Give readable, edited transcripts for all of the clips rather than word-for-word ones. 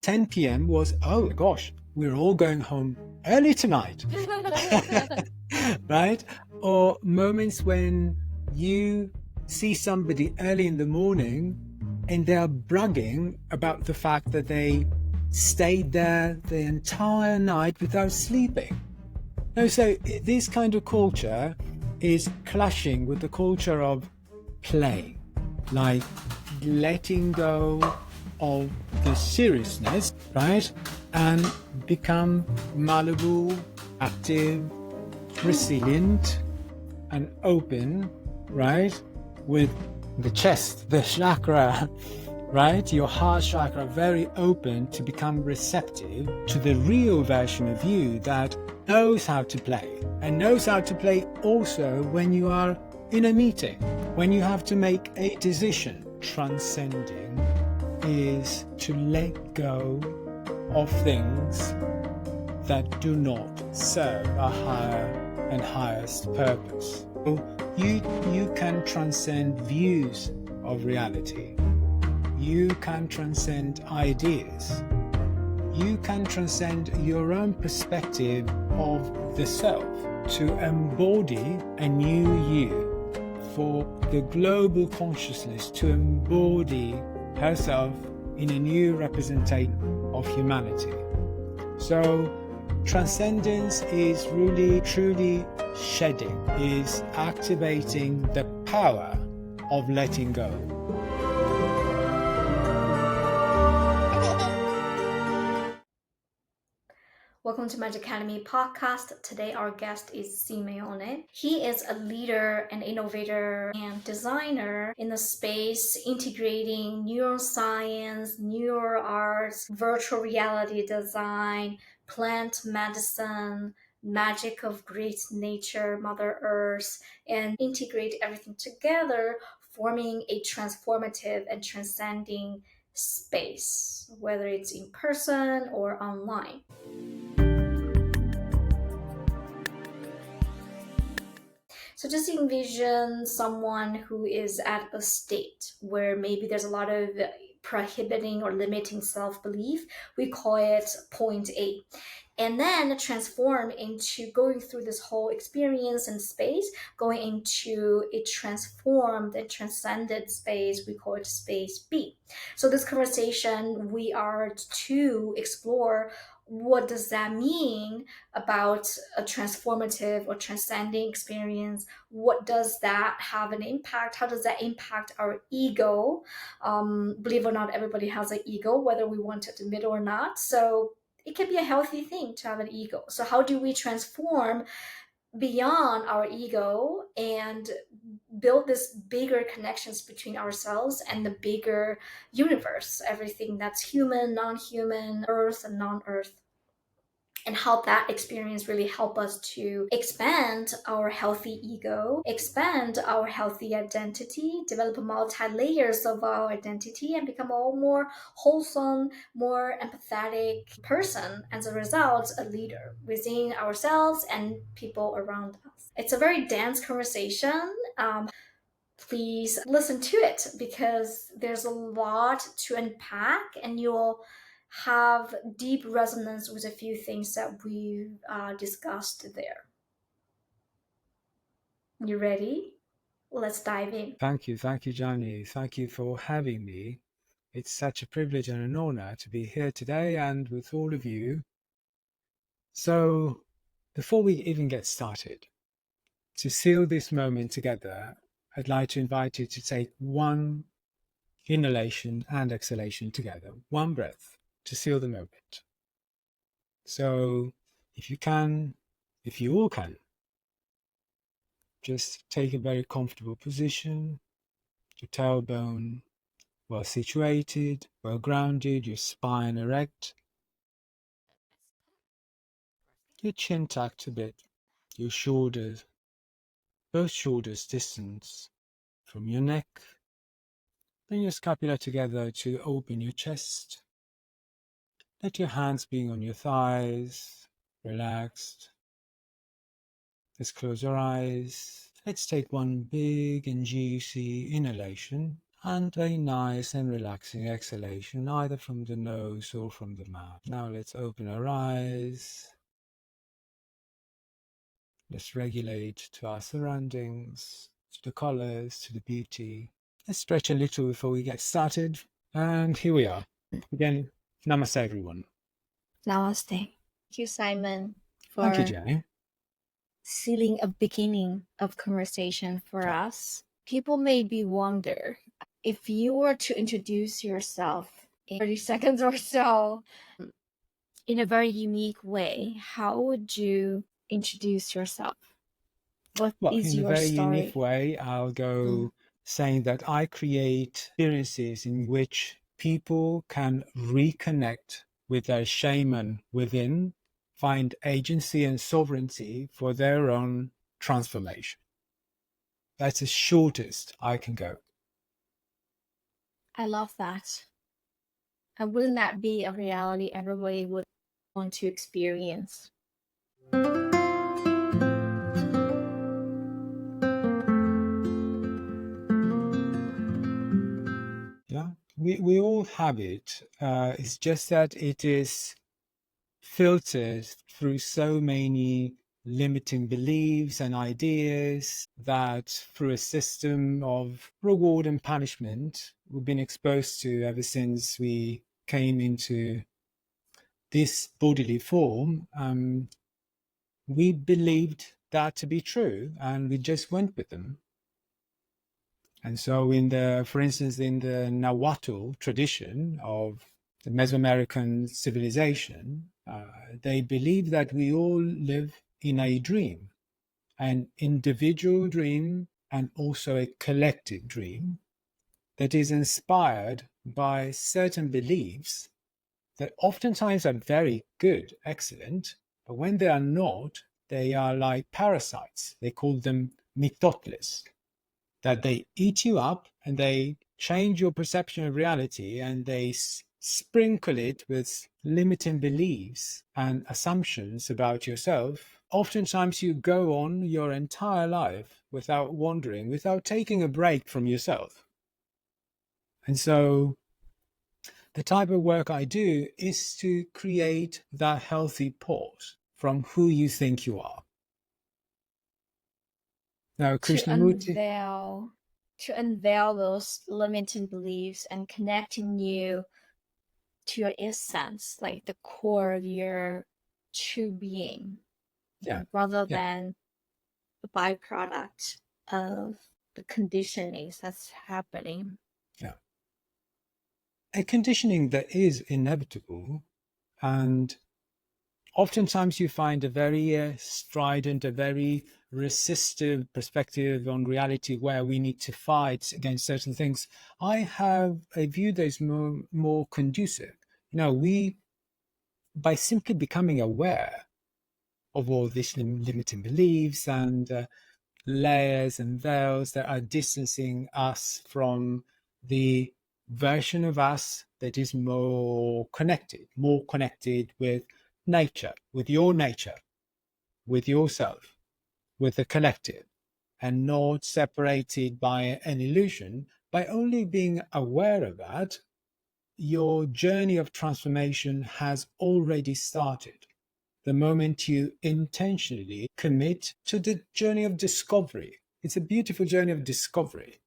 10 p.m. was, oh gosh, we're all going home early tonight, right? Or moments when you see somebody early in the morning and they're bragging about the fact that they stayed there the entire night without sleeping. No, so this kind of culture is clashing with the culture of play, like letting go of the seriousness, right? And become malleable, active, resilient, and open, right? With the chest, the chakra, right? Your heart chakra very open to become receptive to the real version of you that knows how to play, and knows how to play also when you are in a meeting, when you have to make a decision. Transcending is to let go of things that do not serve a higher and highest purpose. So you can transcend views of reality. You can transcend ideas. You can transcend your own perspective of the self to embody a new you, for the global consciousness to embody herself in a new representation of humanity. So transcendence is really, truly shedding, is activating the power of letting go. Welcome to MAGICademy podcast. Today our guest is Simeone. He is a leader, an innovator, and designer in the space integrating neuroscience, neuroarts, virtual reality design, plant medicine, magic of great nature, Mother Earth, and integrate everything together, forming a transformative and transcending space, whether it's in person or online. So just envision someone who is at a state where maybe there's a lot of prohibiting or limiting self-belief. We call it point A. And then transform into going through this whole experience and space, going into a transformed and transcended space. We call it space B. So this conversation, we are to explore what does that mean about a transformative or transcending experience. What does that have an impact? How does that impact our ego? Believe it or not, everybody has an ego, whether we want to admit or not. So it can be a healthy thing to have an ego. So how do we transform beyond our ego and build this bigger connections between ourselves and the bigger universe, everything that's human, non-human, earth and non-earth, and how that experience really help us to expand our healthy ego, expand our healthy identity, develop multi-layers of our identity, and become a more wholesome, more empathetic person. As a result, a leader within ourselves and people around us. It's a very dense conversation. Please listen to it because there's a lot to unpack, and you'll have deep resonance with a few things that we've discussed there. You ready? Let's dive in. Thank you, Johnny. Thank you for having me. It's such a privilege and an honor to be here today and with all of you. So, before we even get started, to seal this moment together, I'd like to invite you to take one inhalation and exhalation together, one breath, to seal the moment. So, if you can, if you all can, just take a very comfortable position, your tailbone well situated, well grounded, your spine erect, your chin tucked a bit, your shoulders, both shoulders distance from your neck. Bring your scapula together to open your chest. Let your hands be on your thighs, relaxed. Let's close our eyes. Let's take one big and juicy inhalation And a nice and relaxing exhalation, either from the nose or from the mouth. Now let's open our eyes. Let's regulate to our surroundings, to the colors, to the beauty. Let's stretch a little before we get started. And here we are. Again, namaste, everyone. Namaste. Thank you, Simon, Thank you, for Jenny. sealing a beginning of conversation for us. People maybe wonder, if you were to introduce yourself in 30 seconds or so in a very unique way, how would you introduce yourself? What Well, is in a your very story? unique way, I'll go saying that I create experiences in which people can reconnect with their shaman within, find agency and sovereignty for their own transformation. That's the shortest I can go. I love that. And wouldn't that be a reality everybody would want to experience? Yeah, we all have it. It's just that it is filtered through so many limiting beliefs and ideas that through a system of reward and punishment we've been exposed to ever since we came into this bodily form, we believed that to be true and we just went with them. And so for instance, in the Nahuatl tradition of the Mesoamerican civilization, they believe that we all live in a dream, an individual dream and also a collective dream that is inspired by certain beliefs that oftentimes are very good, excellent, but when they are not, they are like parasites. They call them mitotles, that they eat you up and they change your perception of reality and they sprinkle it with limiting beliefs and assumptions about yourself. Oftentimes you go on your entire life without wandering, without taking a break from yourself. And so the type of work I do is to create that healthy pause from who you think you are. Now, Krishnamurti, To unveil those limiting beliefs and connecting you to your essence, like the core of your true being, rather than the byproduct of the conditionings that's happening. Yeah. A conditioning that is inevitable, and oftentimes you find a very strident, a very resistive perspective on reality where we need to fight against certain things. I have a view that is more conducive. We, by simply becoming aware of all these limiting beliefs and layers and veils that are distancing us from the version of us that is more connected with nature, with yourself, with the collective, and not separated by an illusion. By only being aware of that, your journey of transformation has already started. The moment you intentionally commit to the journey of discovery. It's a beautiful journey of discovery.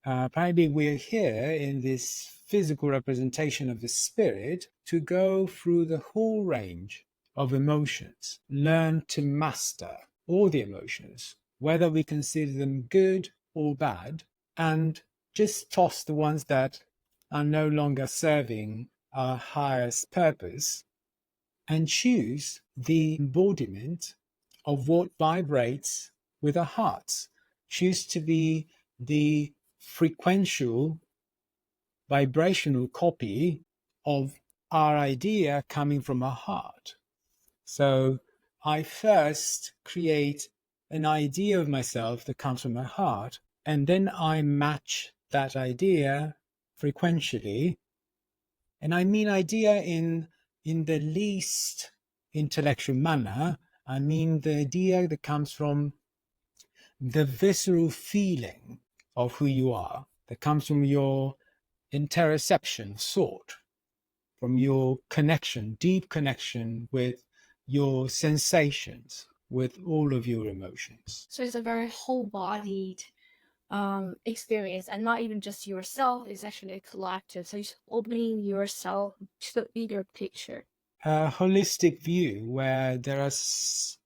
Apparently, we're here in this physical representation of the spirit to go through the whole range of emotions, learn to master all the emotions, whether we consider them good or bad, and just toss the ones that are no longer serving our highest purpose and choose the embodiment of what vibrates with our hearts. Choose to be the frequential, vibrational copy of our idea coming from our heart. So I first create an idea of myself that comes from my heart, and then I match that idea frequentially. And I mean idea in the least intellectual manner. I mean the idea that comes from the visceral feeling of who you are. that comes from your interoception, thought, from your connection, deep connection with your sensations, with all of your emotions. So it's a very whole-bodied experience, and not even just yourself, it's actually a collective. So it's opening yourself to the bigger picture. A holistic view where there's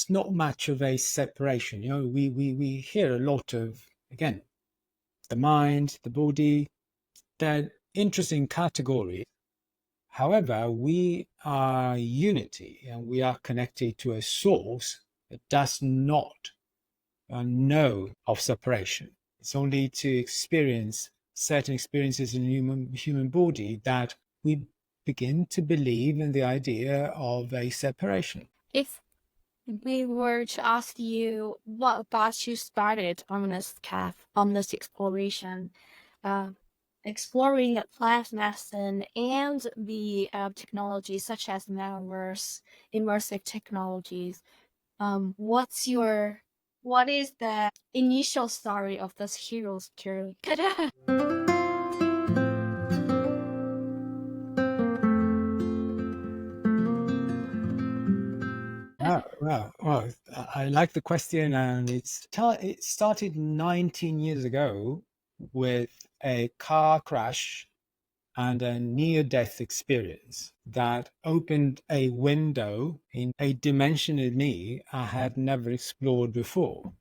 not much of a separation. You know, we hear a lot of, again, the mind, the body, they're interesting categories. However, we are unity and we are connected to a source that does not know of separation. It's only to experience certain experiences in the human body that we begin to believe in the idea of a separation. If we were to ask you what got you started on this path, on this exploration, exploring plant medicine and the technologies such as metaverse, immersive technologies, what is the initial story of this hero's journey? Well, I like the question, and it started 19 years ago with a car crash and a near-death experience that opened a window in a dimension in me I had never explored before.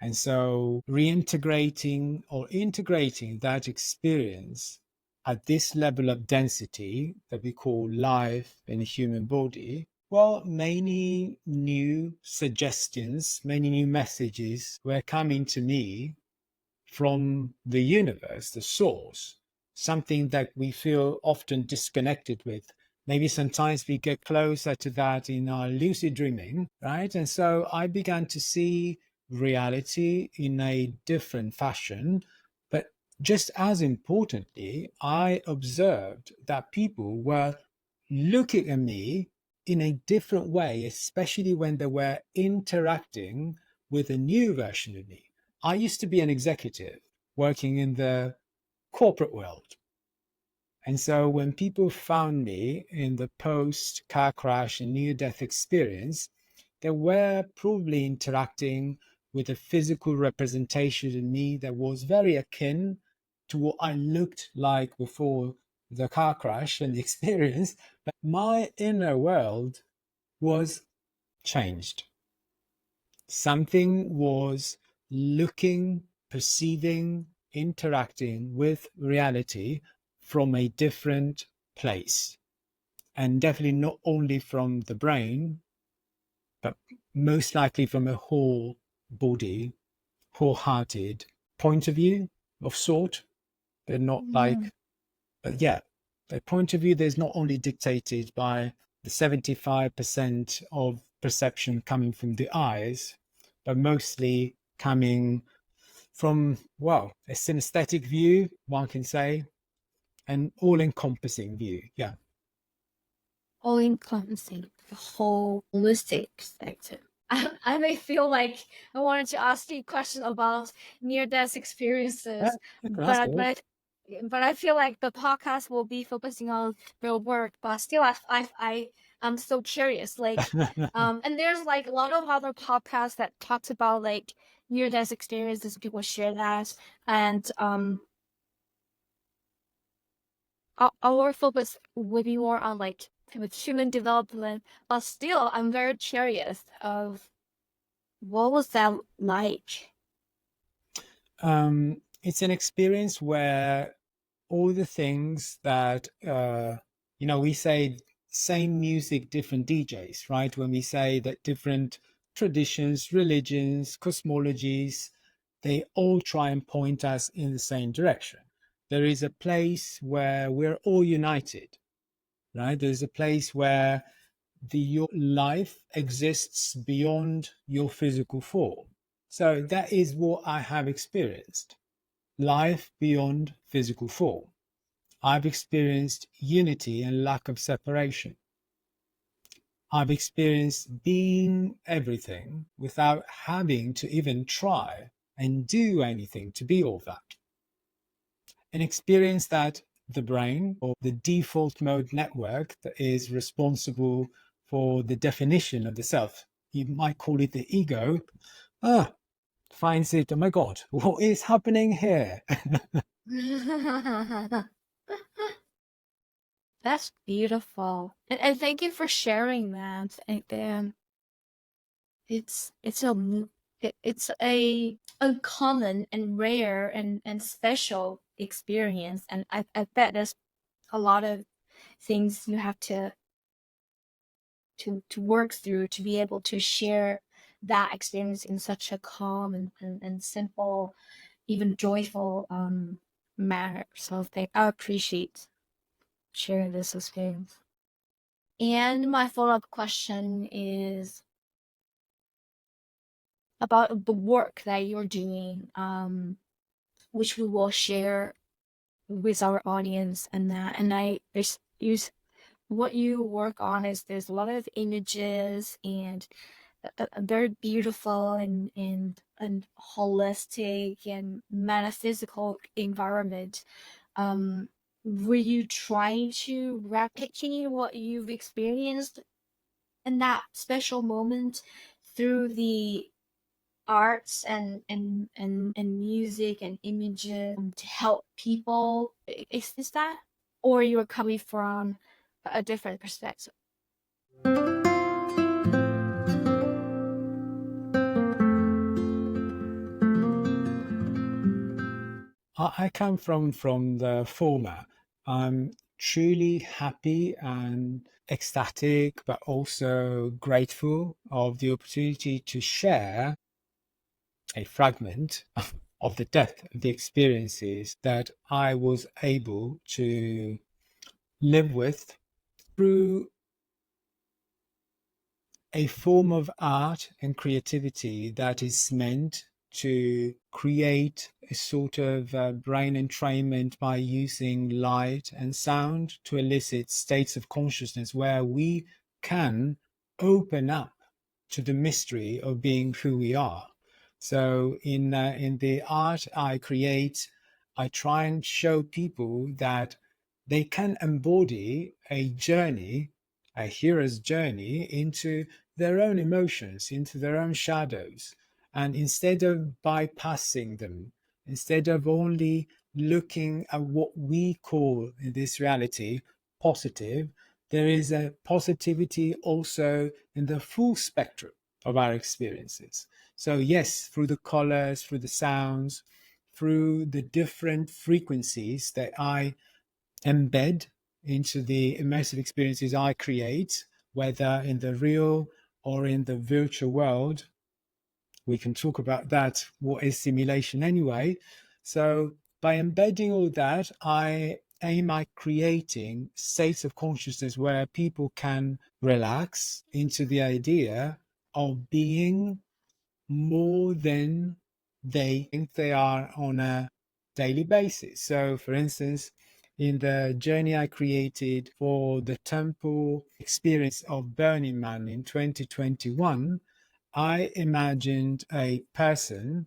And so reintegrating or integrating that experience at this level of density that we call life in a human body, well, many new suggestions, many new messages were coming to me from the universe, the source, something that we feel often disconnected with. Maybe sometimes we get closer to that in our lucid dreaming, right? And so I began to see reality in a different fashion. But just as importantly, I observed that people were looking at me in a different way, especially when they were interacting with a new version of me. I used to be an executive working in the corporate world. And so when people found me in the post car crash and near death experience, they were probably interacting with a physical representation in me that was very akin to what I looked like before the car crash and the experience. But my inner world was changed. Something was looking, perceiving, interacting with reality from a different place. And definitely not only from the brain, but most likely from a whole body, wholehearted point of view of sort. They're not like, but yeah, the point of view that's not only dictated by the 75% of perception coming from the eyes, but mostly coming from, well, a synesthetic view, one can say, an all-encompassing view. Yeah. All-encompassing, the whole holistic perspective. I may feel like I wanted to ask you a question about near-death experiences, but I feel like the podcast will be focusing on real work. But still, I'm so curious. Like, and there's like a lot of other podcasts that talks about like near-death experiences. People share that, and our focus will be more on like with human development, but still I'm very curious of what was that like. It's an experience where all the things that we say same music, different DJs, right? When we say that different traditions, religions, cosmologies, they all try and point us in the same direction. There is a place where we're all united, right? There's a place where your life exists beyond your physical form. So that is what I have experienced. Life beyond physical form. I've experienced unity and lack of separation. I've experienced being everything without having to even try and do anything to be all that. An experience that the brain, or the default mode network that is responsible for the definition of the self, you might call it the ego, finds it, oh my God, what is happening here? That's beautiful. And thank you for sharing that. And it's a uncommon and rare and special experience. And I bet there's a lot of things you have to work through to be able to share that experience in such a calm and simple, even joyful manner. So I appreciate sharing this experience. And my follow-up question is about the work that you're doing, which we will share with our audience. And I use what you work on is there's a lot of images and a very beautiful and holistic and metaphysical environment. Were you trying to replicate what you've experienced in that special moment through the arts and music and images to help people? Is that, or you're coming from a different perspective? I come from the former. I'm truly happy and ecstatic, but also grateful of the opportunity to share a fragment of the depth of the experiences that I was able to live with through a form of art and creativity that is meant to create a sort of brain entrainment by using light and sound to elicit states of consciousness where we can open up to the mystery of being who we are. So in the art I create, I try and show people that they can embody a journey, a hero's journey into their own emotions, into their own shadows. And instead of bypassing them, instead of only looking at what we call in this reality positive, there is a positivity also in the full spectrum of our experiences. So, yes, through the colors, through the sounds, through the different frequencies that I embed into the immersive experiences I create, whether in the real or in the virtual world. We can talk about that. What is simulation anyway? So, by embedding all that, I aim at creating states of consciousness where people can relax into the idea of being more than they think they are on a daily basis. So, for instance, in the journey I created for the temple experience of Burning Man in 2021, I imagined a person,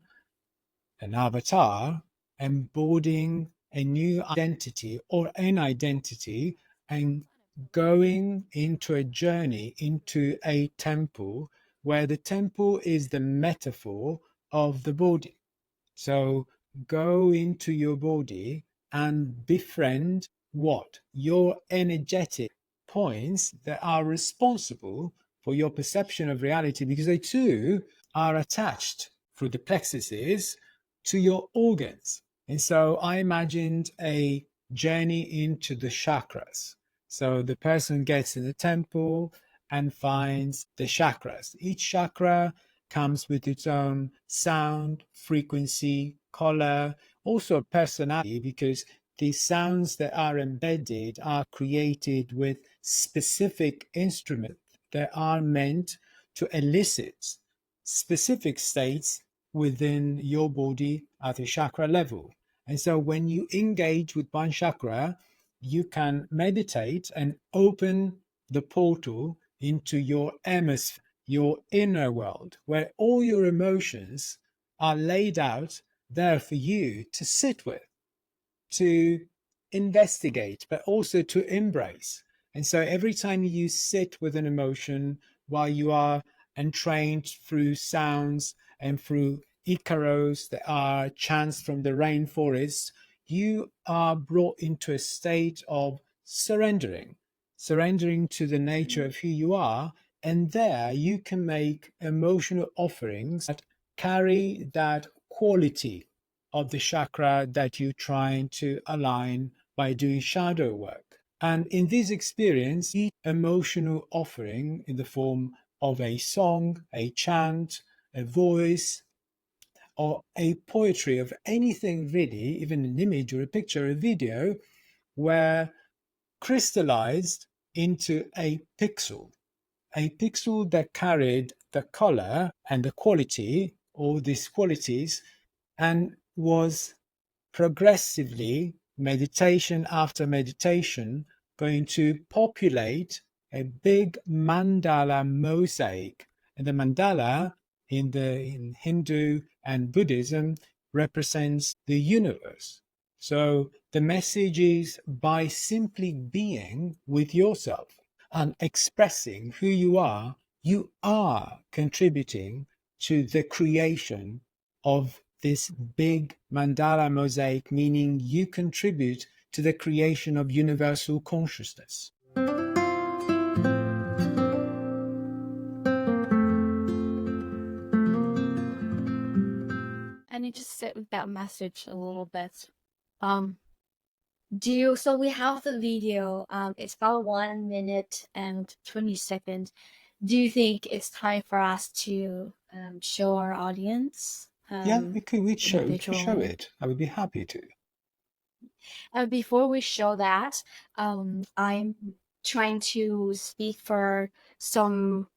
an avatar, embodying a new identity or an identity and going into a journey into a temple where the temple is the metaphor of the body. So go into your body and befriend what? Your energetic points that are responsible for your perception of reality, because they too are attached through the plexuses to your organs. And so I imagined a journey into the chakras. So the person gets in the temple and finds the chakras. Each chakra comes with its own sound, frequency, color, also personality, because the sounds that are embedded are created with specific instruments that are meant to elicit specific states within your body at a chakra level. And so when you engage with one chakra, you can meditate and open the portal into your hemisphere, your inner world, where all your emotions are laid out there for you to sit with, to investigate, but also to embrace. And so every time you sit with an emotion while you are entrained through sounds and through icaros that are chants from the rainforest, you are brought into a state of surrendering, surrendering to the nature of who you are. And there you can make emotional offerings that carry that quality of the chakra that you're trying to align by doing shadow work. And in this experience, each emotional offering in the form of a song, a chant, a voice, or a poetry of anything really, even an image or a picture, a video, were crystallized into a pixel that carried the color and the quality, all these qualities, and was progressively, meditation after meditation, going to populate a big mandala mosaic. And the mandala in Hindu and Buddhism represents the universe. So the message is, by simply being with yourself and expressing who you are contributing to the creation of this big mandala mosaic, meaning you contribute to the creation of universal consciousness. And you just sit with that message a little bit. So we have the video, it's about 1 minute and 20 seconds. Do you think it's time for us to show our audience? We'd show it. I would be happy to. Before we show that, I'm trying to speak for some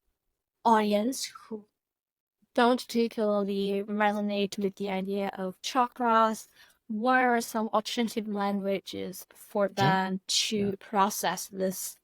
audience who don't particularly resonate with the idea of chakras. What are some alternative languages for them to process this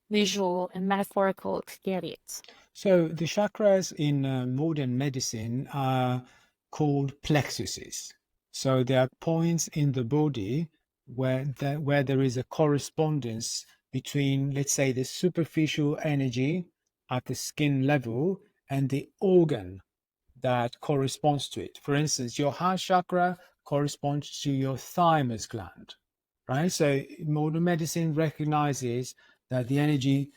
visual and metaphorical experience? So the chakras in modern medicine are called plexuses. So there are points in the body where there is a correspondence between, let's say, the superficial energy at the skin level and the organ that corresponds to it. For instance, your heart chakra corresponds to your thymus gland, right? So modern medicine recognizes that the energy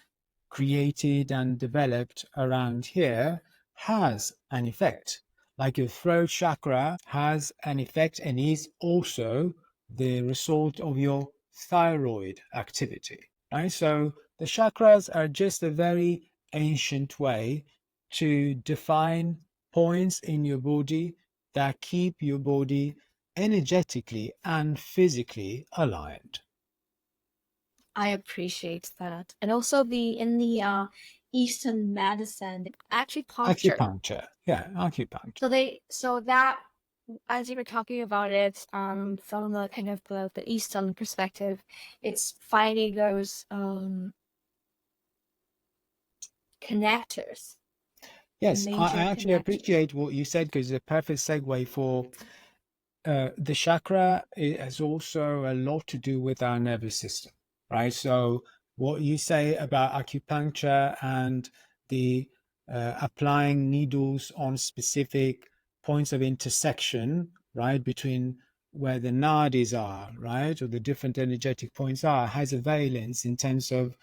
created and developed around here has an effect. Like your throat chakra has an effect and is also the result of your thyroid activity, right? So the chakras are just a very ancient way to define points in your body that keep your body energetically and physically aligned. I appreciate that. And also in the Eastern medicine, acupuncture. Yeah, acupuncture. So that, as you were talking about it, from the kind of the Eastern perspective, it's finding those connectors. Yes, I actually appreciate what you said, because it's a perfect segue for the chakra. It has also a lot to do with our nervous system, right? So what you say about acupuncture and the applying needles on specific points of intersection, right, between where the nadis are, right, or the different energetic points are, has a valence in terms of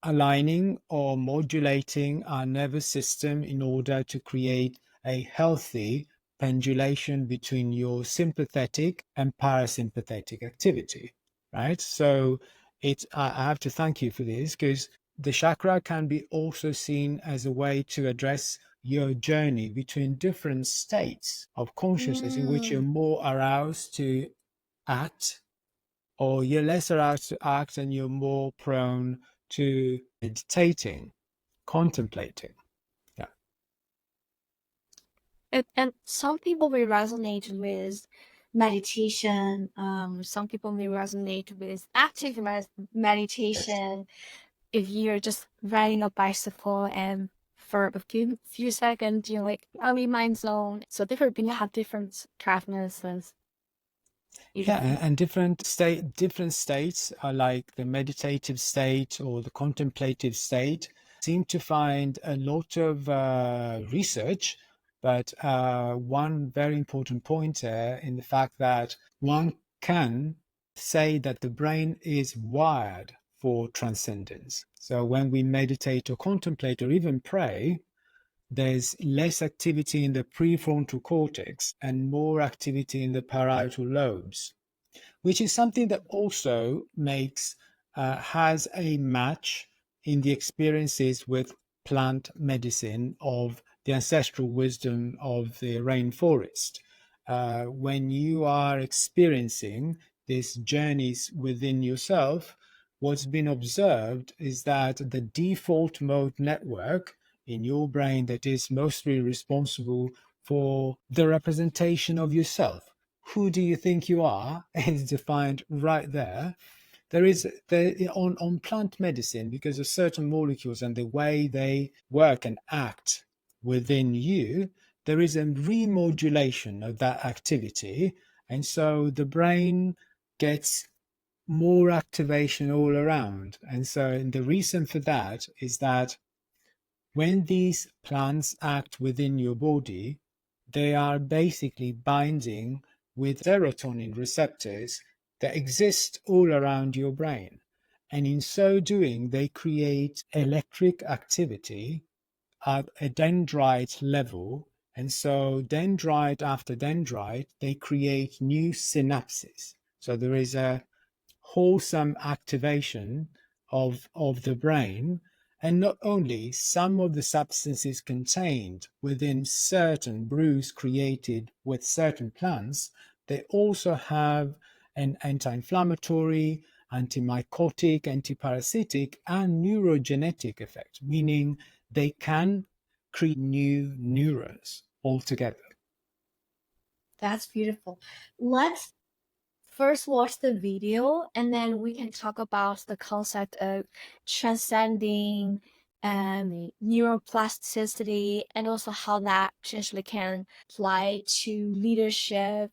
aligning or modulating our nervous system in order to create a healthy pendulation between your sympathetic and parasympathetic activity, right? So I have to thank you for this, because the chakra can be also seen as a way to address your journey between different states of consciousness in which you're more aroused to act, or you're less aroused to act and you're more prone to meditating, contemplating. Yeah. And some people may resonate with meditation. Some people may resonate with active meditation. Yes. If you're just riding a bicycle and for a few seconds, you know, like early mind zone. So different people have different craftnesses. Yeah, and different states are like the meditative state or the contemplative state seem to find a lot of research, but one very important point there in the fact that one can say that the brain is wired for transcendence. So when we meditate or contemplate or even pray, there's less activity in the prefrontal cortex and more activity in the parietal lobes, which is something that also has a match in the experiences with plant medicine of the ancestral wisdom of the rainforest. When you are experiencing these journeys within yourself, what's been observed is that the default mode network in your brain that is mostly responsible for the representation of yourself. Who do you think you are is defined right there. There is on plant medicine, because of certain molecules and the way they work and act within you, there is a remodulation of that activity, and so the brain gets more activation all around. And so the reason for that is that when these plants act within your body, they are basically binding with serotonin receptors that exist all around your brain. And in so doing, they create electric activity at a dendrite level. And so dendrite after dendrite, they create new synapses. So there is a wholesome activation of the brain. And not only some of the substances contained within certain brews created with certain plants, they also have an anti-inflammatory, antimycotic, antiparasitic, and neurogenetic effect, meaning they can create new neurons altogether. That's beautiful. Let's first watch the video, and then we can talk about the concept of transcending and neuroplasticity, and also how that potentially can apply to leadership.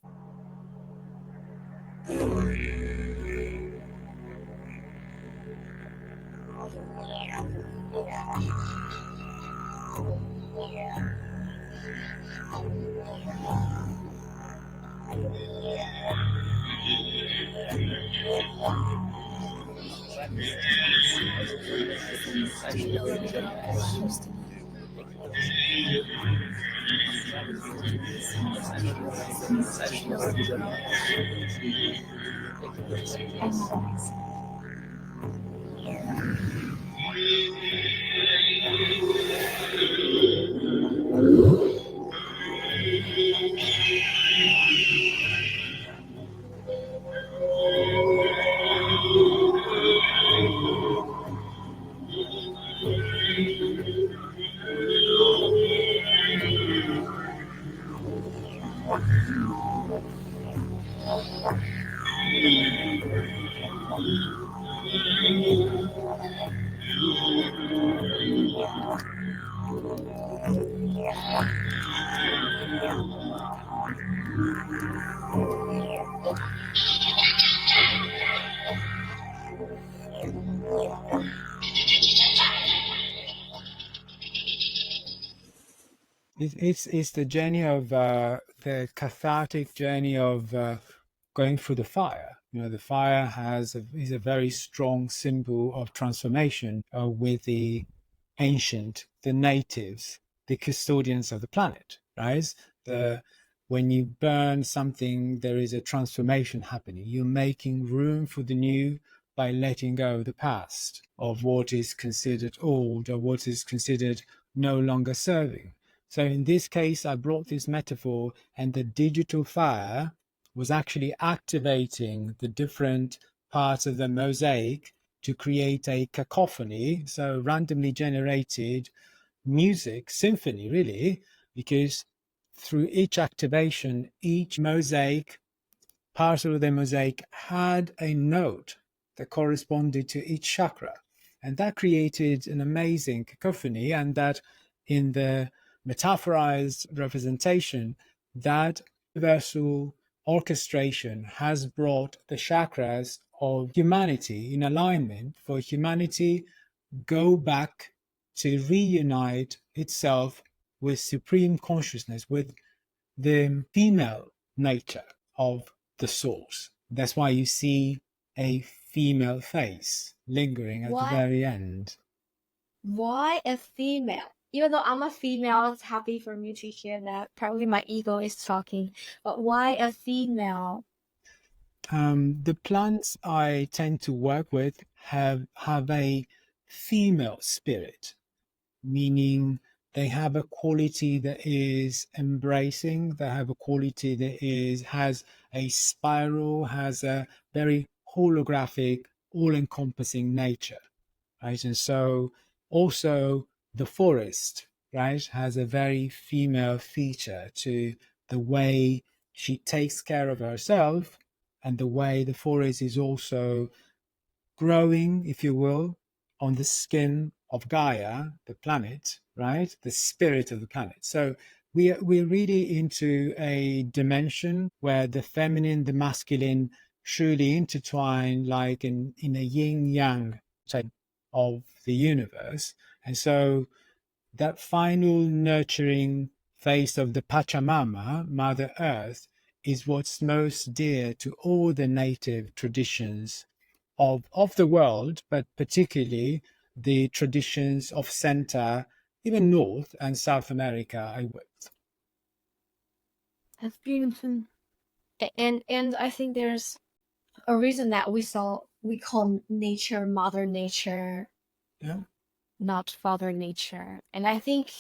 It's the journey of the cathartic journey of going through the fire. You know, the fire is a very strong symbol of transformation with the ancient, the natives, the custodians of the planet, right? When you burn something, there is a transformation happening. You're making room for the new by letting go of the past, of what is considered old or what is considered no longer serving. So in this case, I brought this metaphor, and the digital fire was actually activating the different parts of the mosaic to create a cacophony, so randomly generated music, symphony really, because through each activation, each mosaic, part of the mosaic had a note that corresponded to each chakra. And that created an amazing cacophony, and that in the metaphorized representation, that universal orchestration has brought the chakras of humanity in alignment for humanity go back to reunite itself with supreme consciousness, with the female nature of the source. That's why you see a female face lingering at the very end. Why a female? Even though I'm a female, it's happy for me to hear that. Probably my ego is talking. But why a female? The plants I tend to work with have a female spirit, meaning they have a quality that is embracing, they have a quality that has a spiral, has a very holographic, all-encompassing nature, right? And so also the forest, right, has a very female feature to the way she takes care of herself, and the way the forest is also growing, if you will, on the skin of Gaia, the planet, right? The spirit of the planet. So we're really into a dimension where the feminine, the masculine truly intertwine, like in a yin yang type of the universe. And so that final nurturing face of the Pachamama, Mother Earth, is what's most dear to all the native traditions of the world, but particularly the traditions of Center, even North and South America I worked. That's beautiful. And I think there's a reason that we call nature Mother Nature, not Father Nature. And I think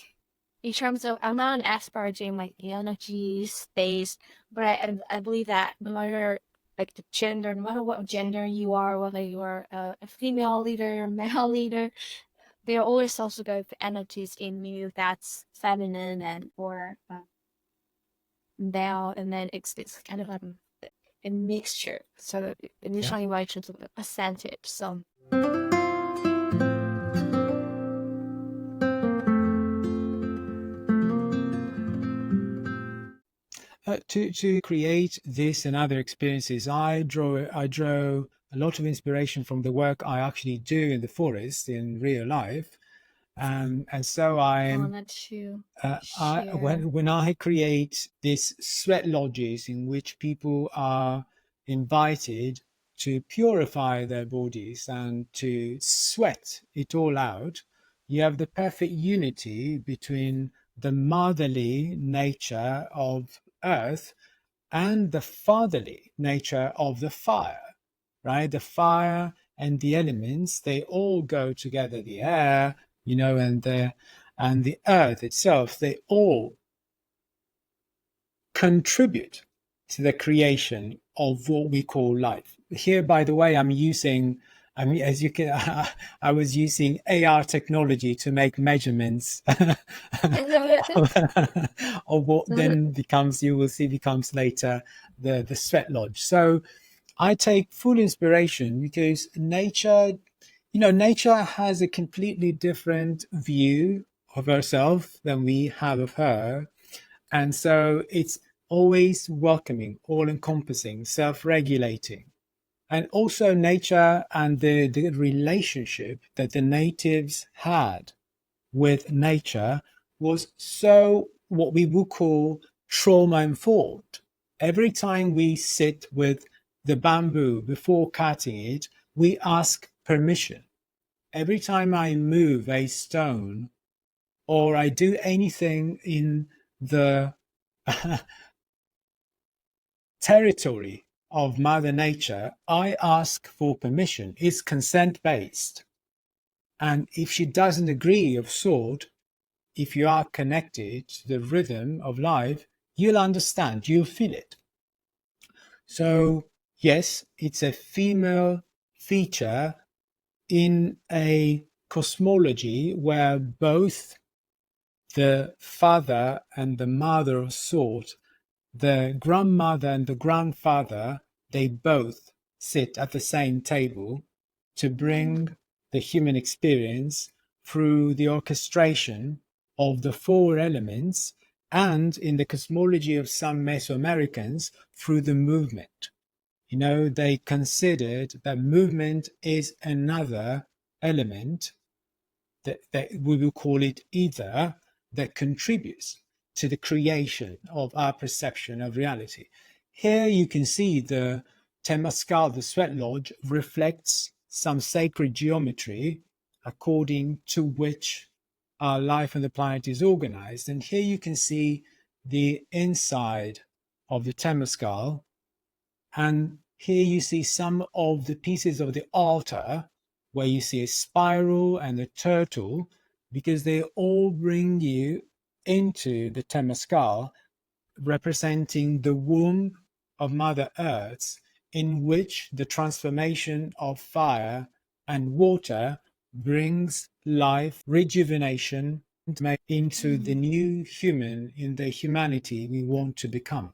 in terms of, I'm not an expert in like energy, space, but I believe that no matter like the gender, no matter what gender you are, whether you are a female leader, male leader, there are always also going to energies in you that's feminine and or male, and then it's kind of a mixture. So initially I chose a percentage. So to create this and other experiences, I draw a lot of inspiration from the work I actually do in the forest in real life. And so when I create these sweat lodges in which people are invited to purify their bodies and to sweat it all out, you have the perfect unity between the motherly nature of earth and the fatherly nature of the fire, right? The fire and the elements, they all go together, the air, and the earth itself, they all contribute to the creation of what we call life. Here, by the way, as you can, I was using AR technology to make measurements of what then becomes later the sweat lodge. So I take full inspiration because nature has a completely different view of herself than we have of her. And so it's always welcoming, all-encompassing, self-regulating. And also nature and the relationship that the natives had with nature was so what we would call trauma-informed. Every time we sit with the bamboo before cutting it, we ask permission. Every time I move a stone or I do anything in the territory of Mother Nature, I ask for permission. It's consent-based. And if she doesn't agree of sort, if you are connected to the rhythm of life, you'll understand, you'll feel it. So, yes, it's a female feature in a cosmology where both the father and the mother of sort, the grandmother and the grandfather, they both sit at the same table to bring the human experience through the orchestration of the four elements, and in the cosmology of some Mesoamericans, through the movement. They considered that movement is another element that we will call it ether, that contributes to the creation of our perception of reality. Here you can see the Temescal, the sweat lodge, reflects some sacred geometry according to which our life on the planet is organized. And here you can see the inside of the Temescal. And here you see some of the pieces of the altar where you see a spiral and a turtle, because they all bring you into the Temescal, representing the womb of Mother Earth, in which the transformation of fire and water brings life, rejuvenation into the new human, in the humanity we want to become.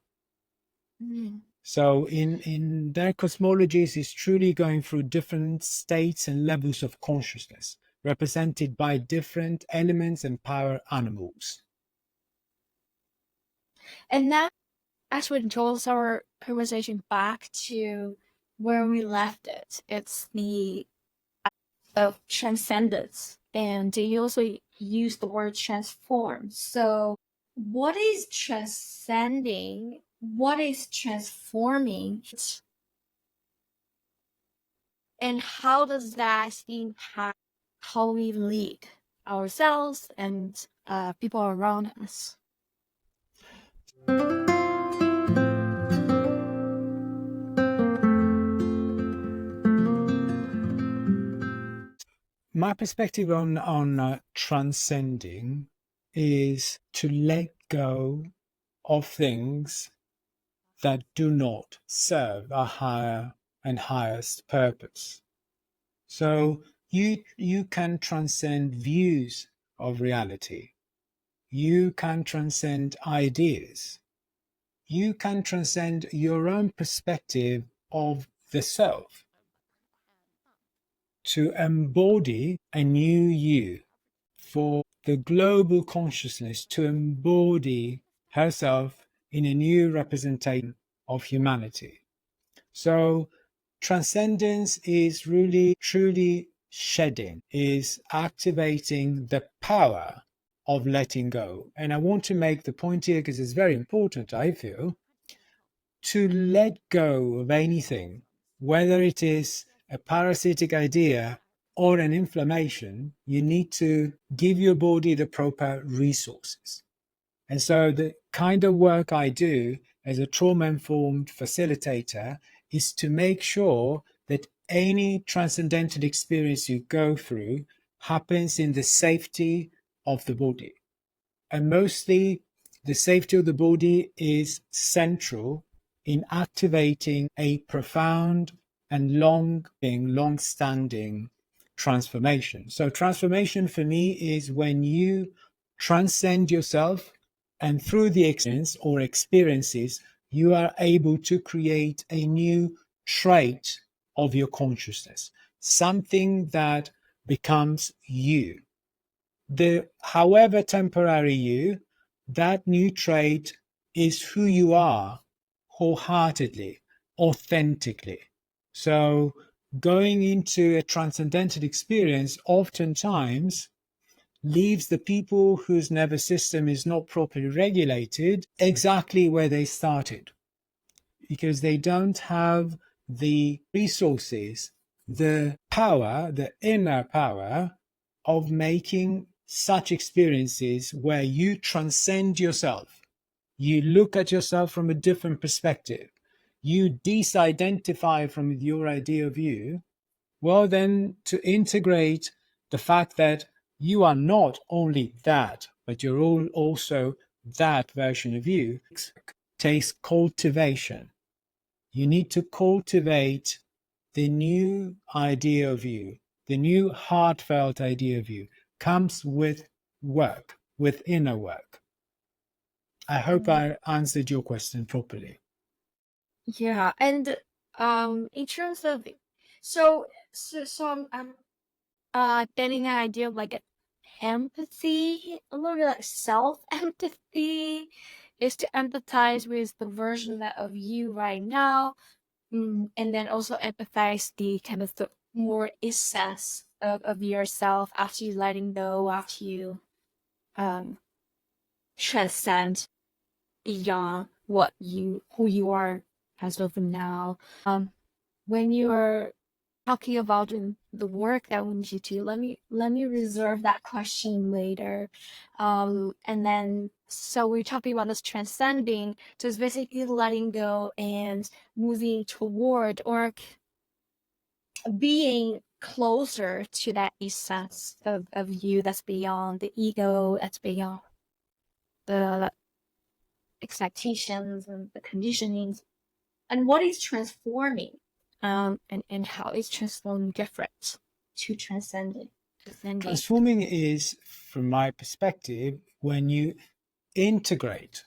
So in their cosmologies, is truly going through different states and levels of consciousness, represented by different elements and power animals. And now, as we draws our conversation back to where we left it, it's the of transcendence. And you also use the word transform. So what is transcending? What is transforming? And how does that impact how we lead ourselves and people around us? My perspective on transcending is to let go of things that do not serve a higher and highest purpose. So you can transcend views of reality. You can transcend ideas. You can transcend your own perspective of the self to embody a new you, for the global consciousness to embody herself in a new representation of humanity. So transcendence is really, truly shedding, is activating the power of letting go. And I want to make the point here, because it's very important, I feel, to let go of anything, whether it is a parasitic idea or an inflammation. You need to give your body the proper resources. And so the kind of work I do as a trauma-informed facilitator is to make sure that any transcendental experience you go through happens in the safety of the body. And mostly the safety of the body is central in activating a profound and long-standing transformation. So transformation for me is when you transcend yourself, and through the experience or experiences, you are able to create a new trait of your consciousness, something that becomes you. However temporary you, that new trait is who you are, wholeheartedly, authentically. So going into a transcendental experience oftentimes leaves the people whose nervous system is not properly regulated exactly where they started, because they don't have the resources, the power, the inner power of making such experiences where you transcend yourself. You look at yourself from a different perspective. You disidentify from your idea of you. Well, then to integrate the fact that you are not only that, but you're also that version of you, takes cultivation. You need to cultivate the new idea of you, the new heartfelt idea of you, comes with work, with inner work. I hope I answered your question properly. Yeah, and in terms of so I'm getting an idea of like empathy, a little bit like self-empathy, is to empathize with the version of you right now, and then also empathize the kind of the more essence of yourself after you letting go, after you transcend beyond who you are as of now. When you're talking about the work that we need to do, let me reserve that question later. And then so we're talking about this transcending, so it's basically letting go and moving toward or being closer to that essence of you that's beyond the ego, that's beyond the expectations and the conditionings, and what is transforming, and how is transforming different to transcending. Transforming is, from my perspective, when you integrate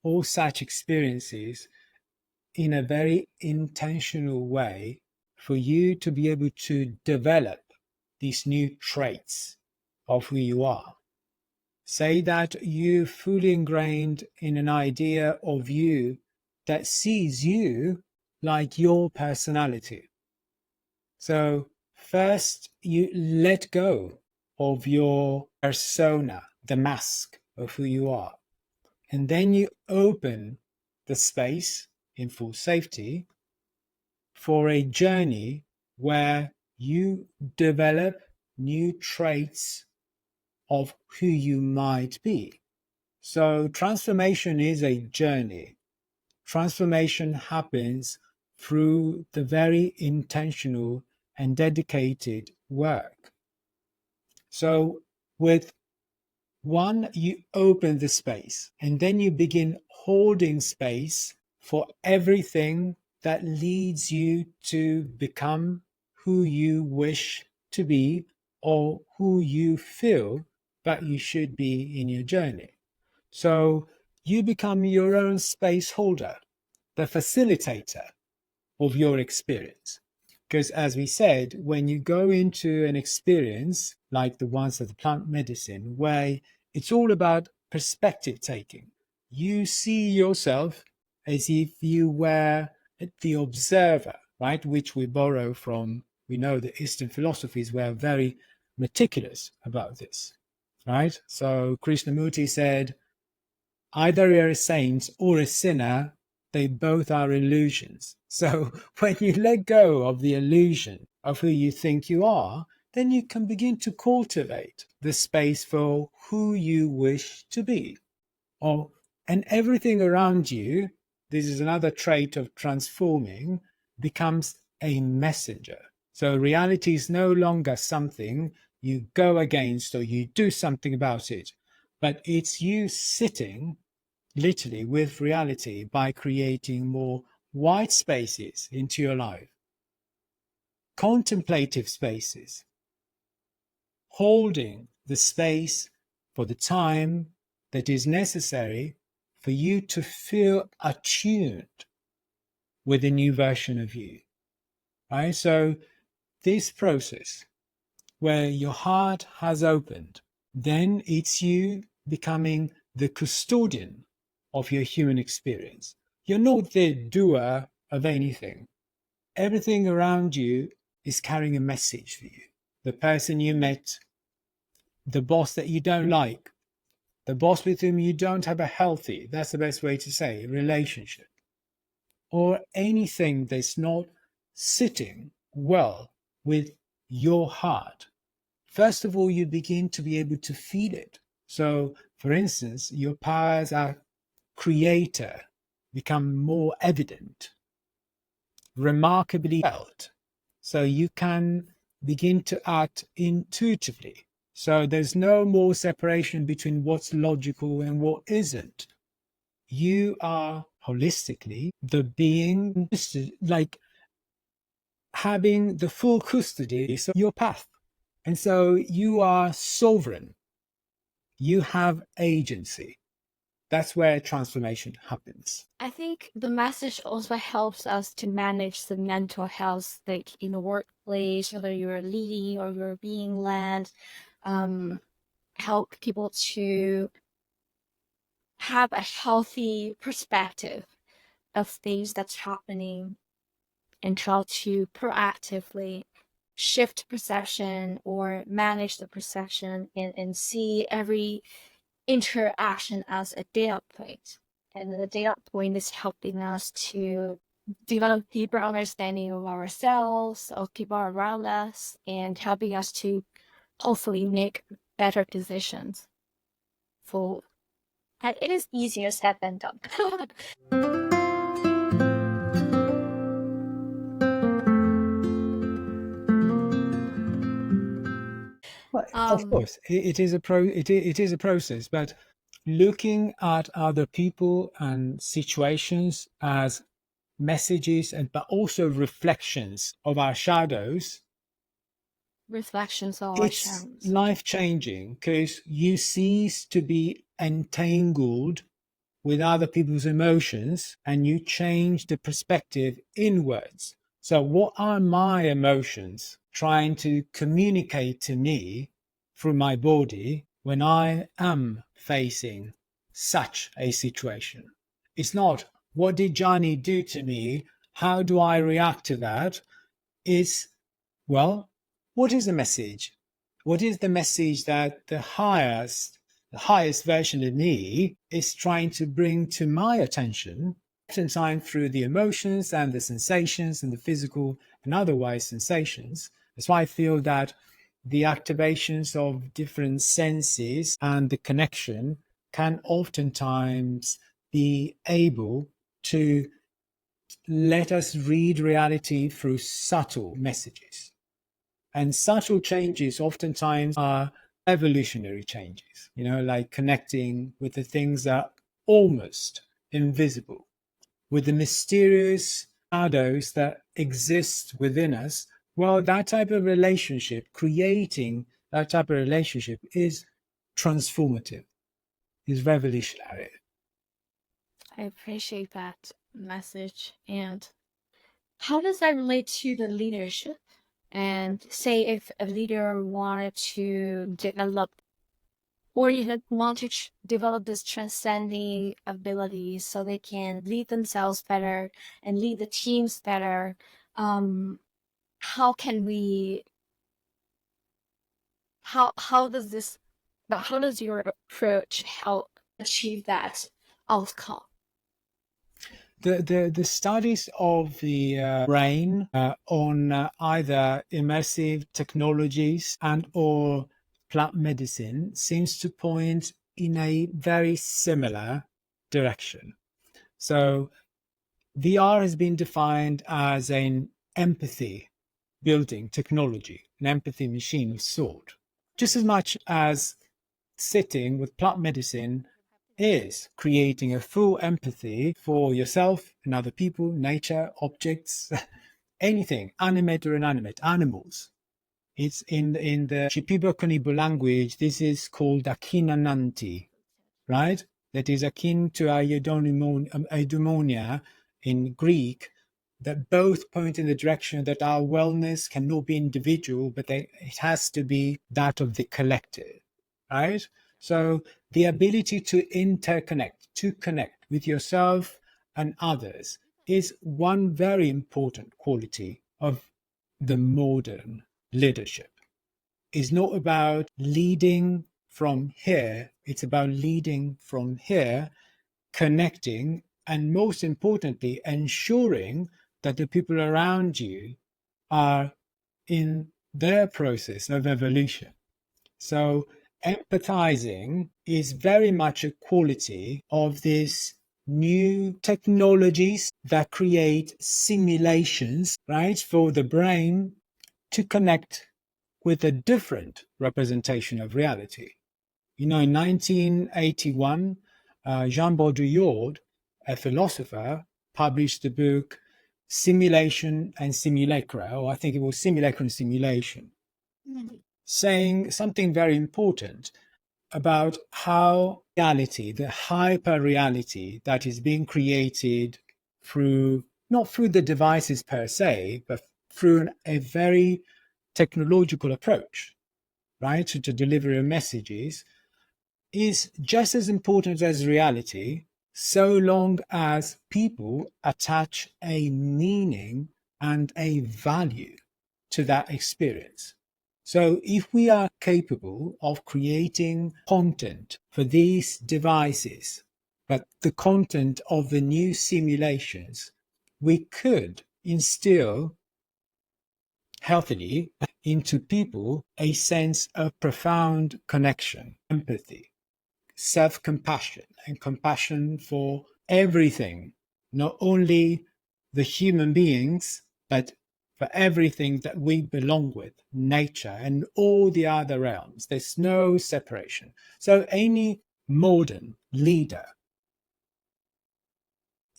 all such experiences in a very intentional way for you to be able to develop these new traits of who you are. Say that you're fully ingrained in an idea of you that sees you like your personality. So first you let go of your persona, the mask of who you are. And then you open the space in full safety for a journey where you develop new traits of who you might be. So transformation is a journey. Transformation happens through the very intentional and dedicated work. So with one, you open the space and then you begin holding space for everything that leads you to become who you wish to be or who you feel that you should be in your journey. So you become your own space holder, the facilitator of your experience. Because as we said, when you go into an experience like the ones of the plant medicine, where it's all about perspective taking, you see yourself as if you were the observer, right? Which we borrow from, we know the Eastern philosophies were very meticulous about this, right? So Krishnamurti said, either you're a saint or a sinner, they both are illusions. So when you let go of the illusion of who you think you are, then you can begin to cultivate the space for who you wish to be. And everything around you, this is another trait of transforming, becomes a messenger. So reality is no longer something you go against or you do something about it, but it's you sitting literally with reality by creating more white spaces into your life, contemplative spaces, holding the space for the time that is necessary for you to feel attuned with a new version of you, right? So this process where your heart has opened, then it's you becoming the custodian of your human experience. You're not the doer of anything. Everything around you is carrying a message for you. The person you met, the boss that you don't like, the boss with whom you don't have a healthy, that's the best way to say, relationship, or anything that's not sitting well with your heart. First of all, you begin to be able to feel it. So, for instance, your powers as creator become more evident, remarkably felt. So you can begin to act intuitively. So there's no more separation between what's logical and what isn't. You are holistically the being, like having the full custody of your path. And so you are sovereign. You have agency. That's where transformation happens. I think the message also helps us to manage the mental health, like in the workplace, whether you're leading or you're being led. help people to have a healthy perspective of things that's happening and try to proactively shift perception or manage the perception and see every interaction as a data point. And the data point is helping us to develop deeper understanding of ourselves, of people around us, and helping us to hopefully make better decisions. And it is easier said than done. Well, of course, it is a process, but looking at other people and situations as messages but also reflections of our shadows, Reflections of our it's shadows. life-changing because you cease to be entangled with other people's emotions and you change the perspective inwards. So what are my emotions trying to communicate to me through my body when I am facing such a situation? It's not, what did Johnny do to me? How do I react to that? It's, well, what is the message? What is the message that the highest version of me is trying to bring to my attention, oftentimes through the emotions and the sensations and the physical and otherwise sensations? That's why I feel that the activations of different senses and the connection can oftentimes be able to let us read reality through subtle messages. And subtle changes oftentimes are evolutionary changes, like connecting with the things that are almost invisible, with the mysterious shadows that exist within us. Well, that type of relationship, creating that type of relationship is transformative, is revolutionary. I appreciate that message. And how does that relate to the leadership? And say if a leader wanted to develop or you want to develop this transcending abilities so they can lead themselves better and lead the teams better, how can we, how does your approach help achieve that outcome? The studies of the brain on either immersive technologies and or plant medicine seems to point in a very similar direction. So VR has been defined as an empathy building technology, an empathy machine of sort, just as much as sitting with plant medicine is creating a full empathy for yourself and other people, nature, objects, anything, animate or inanimate, animals. It's in the Shipibo-Konibo language, this is called akinananti, right? That is akin to eudaimonia in Greek, that both point in the direction that our wellness cannot be individual, but it has to be that of the collective, right? So the ability to interconnect, to connect with yourself and others is one very important quality of the modern leadership. It's not about leading from here, it's about leading from here, connecting, and most importantly, ensuring that the people around you are in their process of evolution. So empathizing is very much a quality of these new technologies that create simulations, right, for the brain to connect with a different representation of reality. In 1981, Jean Baudrillard, a philosopher, published the book Simulation and Simulacra, or I think it was Simulacra and Simulation, saying something very important about how reality, the hyper reality that is being created through, not through the devices per se, but through a very technological approach, right, to deliver your messages, is just as important as reality, so long as people attach a meaning and a value to that experience. So if we are capable of creating content for these devices, but the content of the new simulations, we could instill healthily into people a sense of profound connection, empathy, self-compassion, and compassion for everything, not only the human beings, but for everything that we belong with, nature and all the other realms. There's no separation. So any modern leader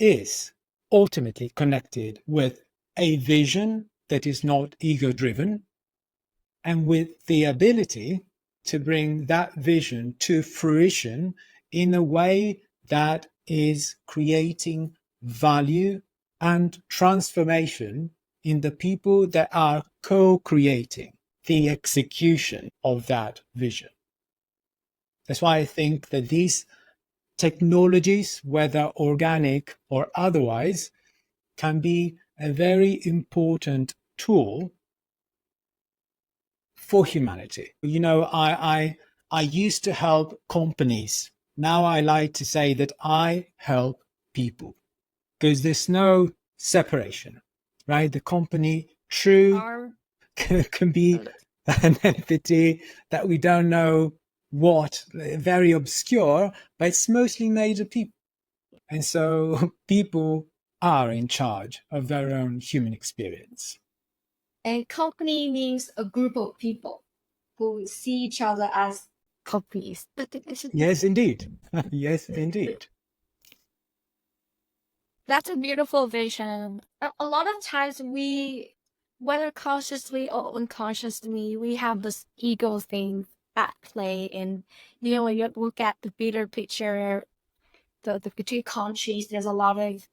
is ultimately connected with a vision that is not ego-driven, and with the ability to bring that vision to fruition in a way that is creating value and transformation in the people that are co-creating the execution of that vision. That's why I think that these technologies, whether organic or otherwise, can be a very important tool for humanity. You know, I used to help companies. Now I like to say that I help people, because there's no separation, right? The company true can be an entity that we don't know what, very obscure, but it's mostly made of people. And so people are in charge of their own human experience. A company means a group of people who see each other as companies. Yes, indeed. Yes, indeed. That's a beautiful vision. A lot of times we, whether consciously or unconsciously, we have this ego thing at play. And, you know, when you look at the bigger picture, the between countries, there's a lot of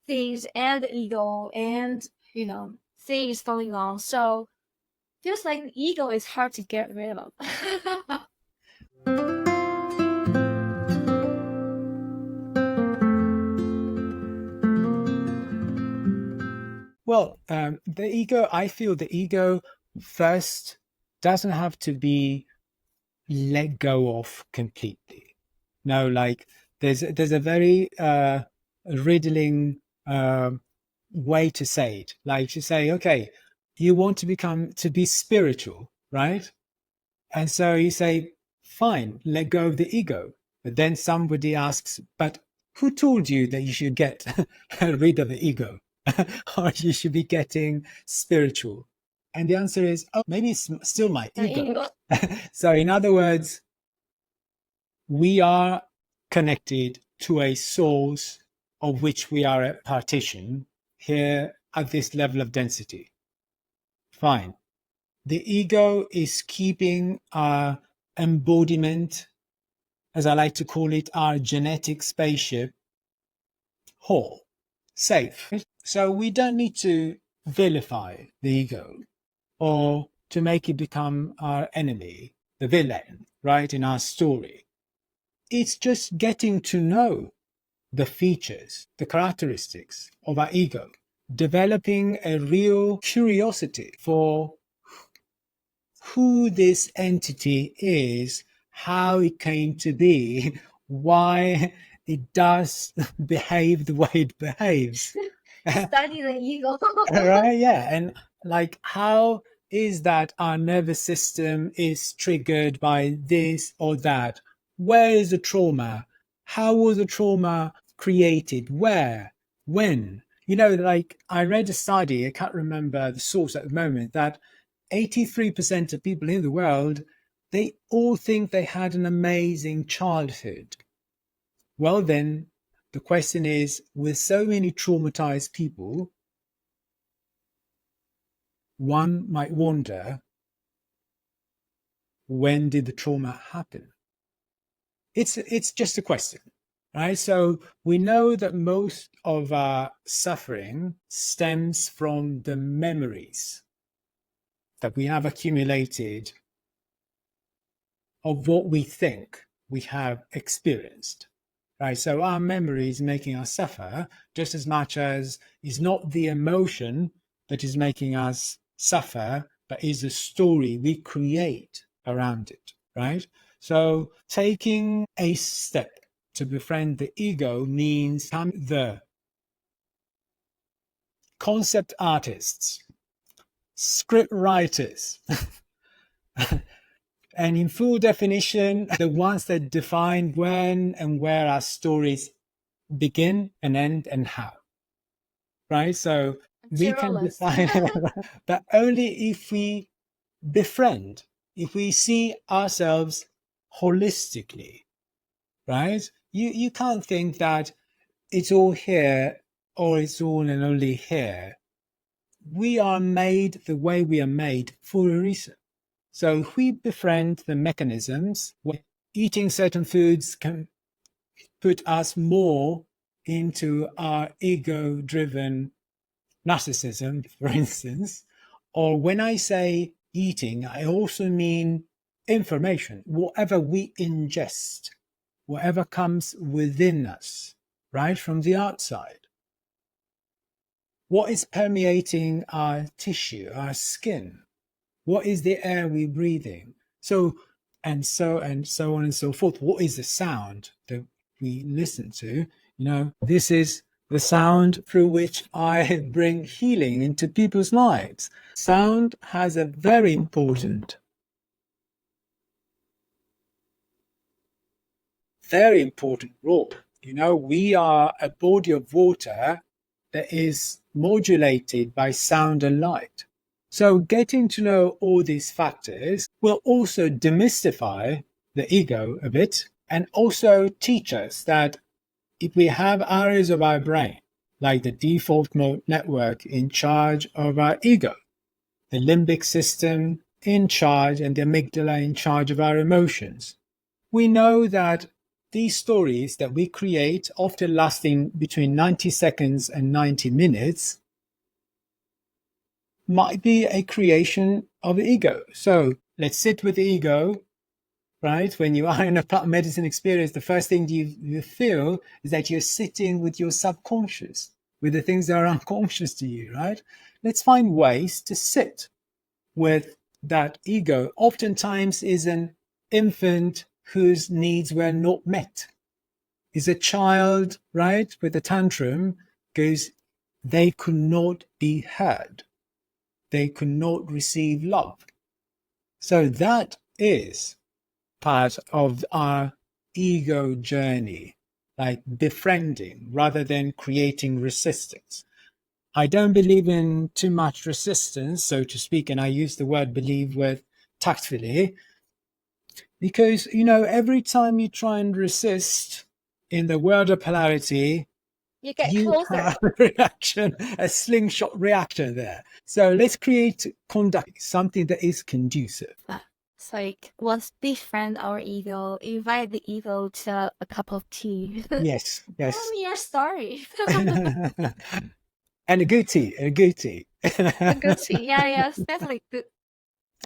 things and the ego and, you know, things going on. So feels like the ego is hard to get rid of. Well, the ego, I feel the ego first doesn't have to be let go of completely. No, like there's a very riddling way to say it. Like you say, okay, you want to be spiritual, right? And so you say, fine, let go of the ego. But then somebody asks, but who told you that you should get rid of the ego? Or you should be getting spiritual? And the answer is, oh, maybe it's still my ego. So in other words, we are connected to a source of which we are a partition here at this level of density. Fine. The ego is keeping our embodiment, as I like to call it, our genetic spaceship, whole, safe. So we don't need to vilify the ego or to make it become our enemy, the villain, right, in our story. It's just getting to know the features, the characteristics of our ego, developing a real curiosity for who this entity is, how it came to be, why it does behave the way it behaves. Study the ego. Right? Yeah. And like, how is that our nervous system is triggered by this or that? Where is the trauma? How was the trauma created? Where? When? You know, like I read a study, I can't remember the source at the moment, that 83% of people in the world, they all think they had an amazing childhood. Well, then the question is, with so many traumatized people, one might wonder, when did the trauma happen? It's just a question, right? So we know that most of our suffering stems from the memories that we have accumulated of what we think we have experienced, right? So our memory is making us suffer just as much as it's not the emotion that is making us suffer, but is the story we create around it, right? So taking a step to befriend the ego means become the concept artists, script writers, and in full definition, the ones that define when and where our stories begin and end and how, right? So we can define, but only if we befriend, if we see ourselves holistically, right? You can't think that it's all here or it's all and only here. We are made the way we are made for a reason. So if we befriend the mechanisms, where eating certain foods can put us more into our ego-driven narcissism, for instance, or when I say eating, I also mean information, whatever we ingest, whatever comes within us, right, from the outside. What is permeating our tissue, our skin? What is the air we're breathing? So on and so forth. What is the sound that we listen to? This is the sound through which I bring healing into people's lives. Sound has a very important role. We are a body of water that is modulated by sound and light. So getting to know all these factors will also demystify the ego a bit and also teach us that if we have areas of our brain, like the default mode network in charge of our ego, the limbic system in charge and the amygdala in charge of our emotions, we know that these stories that we create, often lasting between 90 seconds and 90 minutes, might be a creation of the ego. So let's sit with the ego, right? When you are in a plant medicine experience, the first thing you feel is that you're sitting with your subconscious, with the things that are unconscious to you, right? Let's find ways to sit with that ego. Oftentimes is an infant whose needs were not met. Is a child, right, with a tantrum, because they could not be heard. They could not receive love. So that is part of our ego journey, like befriending rather than creating resistance. I don't believe in too much resistance, so to speak, and I use the word believe with tactfully, because, every time you try and resist in the world of polarity, You get you closer. have a reaction, a slingshot reaction there. So let's create conduct, something that is conducive. It's like, let's befriend our ego, invite the ego to a cup of tea. Yes. Tell me your story. And a good tea. A good tea. Yeah, definitely good.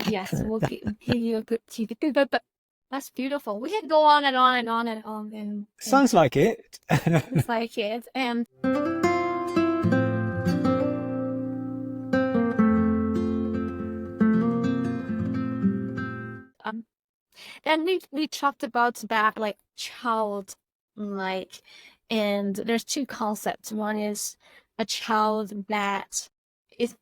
Yes, we'll give you a good tea. But that's beautiful. We can go on and on and on and on. And Sounds like it. it's like it. And then we talked about that, like child, like, and there's two concepts. One is a child that is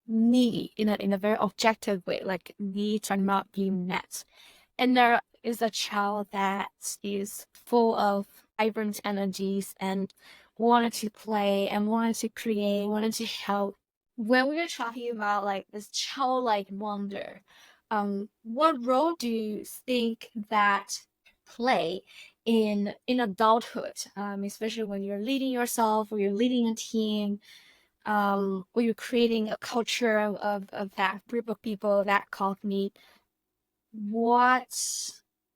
needy in a very objective way, like needs are not being met. And there is a child that is full of vibrant energies and wanted to play and wanted to create, wanted to help. When we were talking about like this childlike wonder, what role do you think that play in adulthood, especially when you're leading yourself or you're leading a team, or you're creating a culture of that group of people, that company?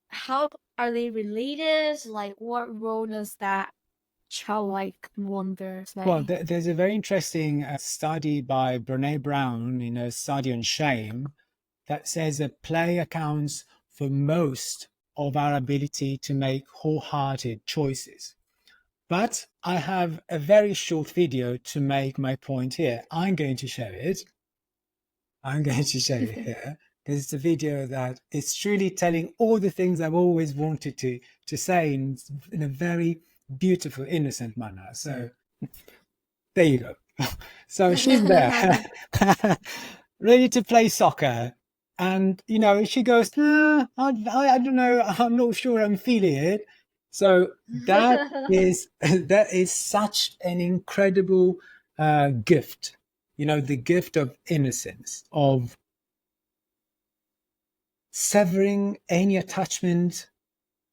How are they related? Like, what role does that childlike wonder play? Well, there's a very interesting study by Brene Brown in a study on shame that says that play accounts for most of our ability to make wholehearted choices. But I have a very short video to make my point here. I'm going to share it. I'm going to show you here because it's a video that is truly telling all the things I've always wanted to say in a very beautiful, innocent manner. So there you go. So she's there, ready to play soccer. And, you know, she goes, I don't know, I'm not sure I'm feeling it. So that is such an incredible gift, you know, the gift of innocence, of severing any attachment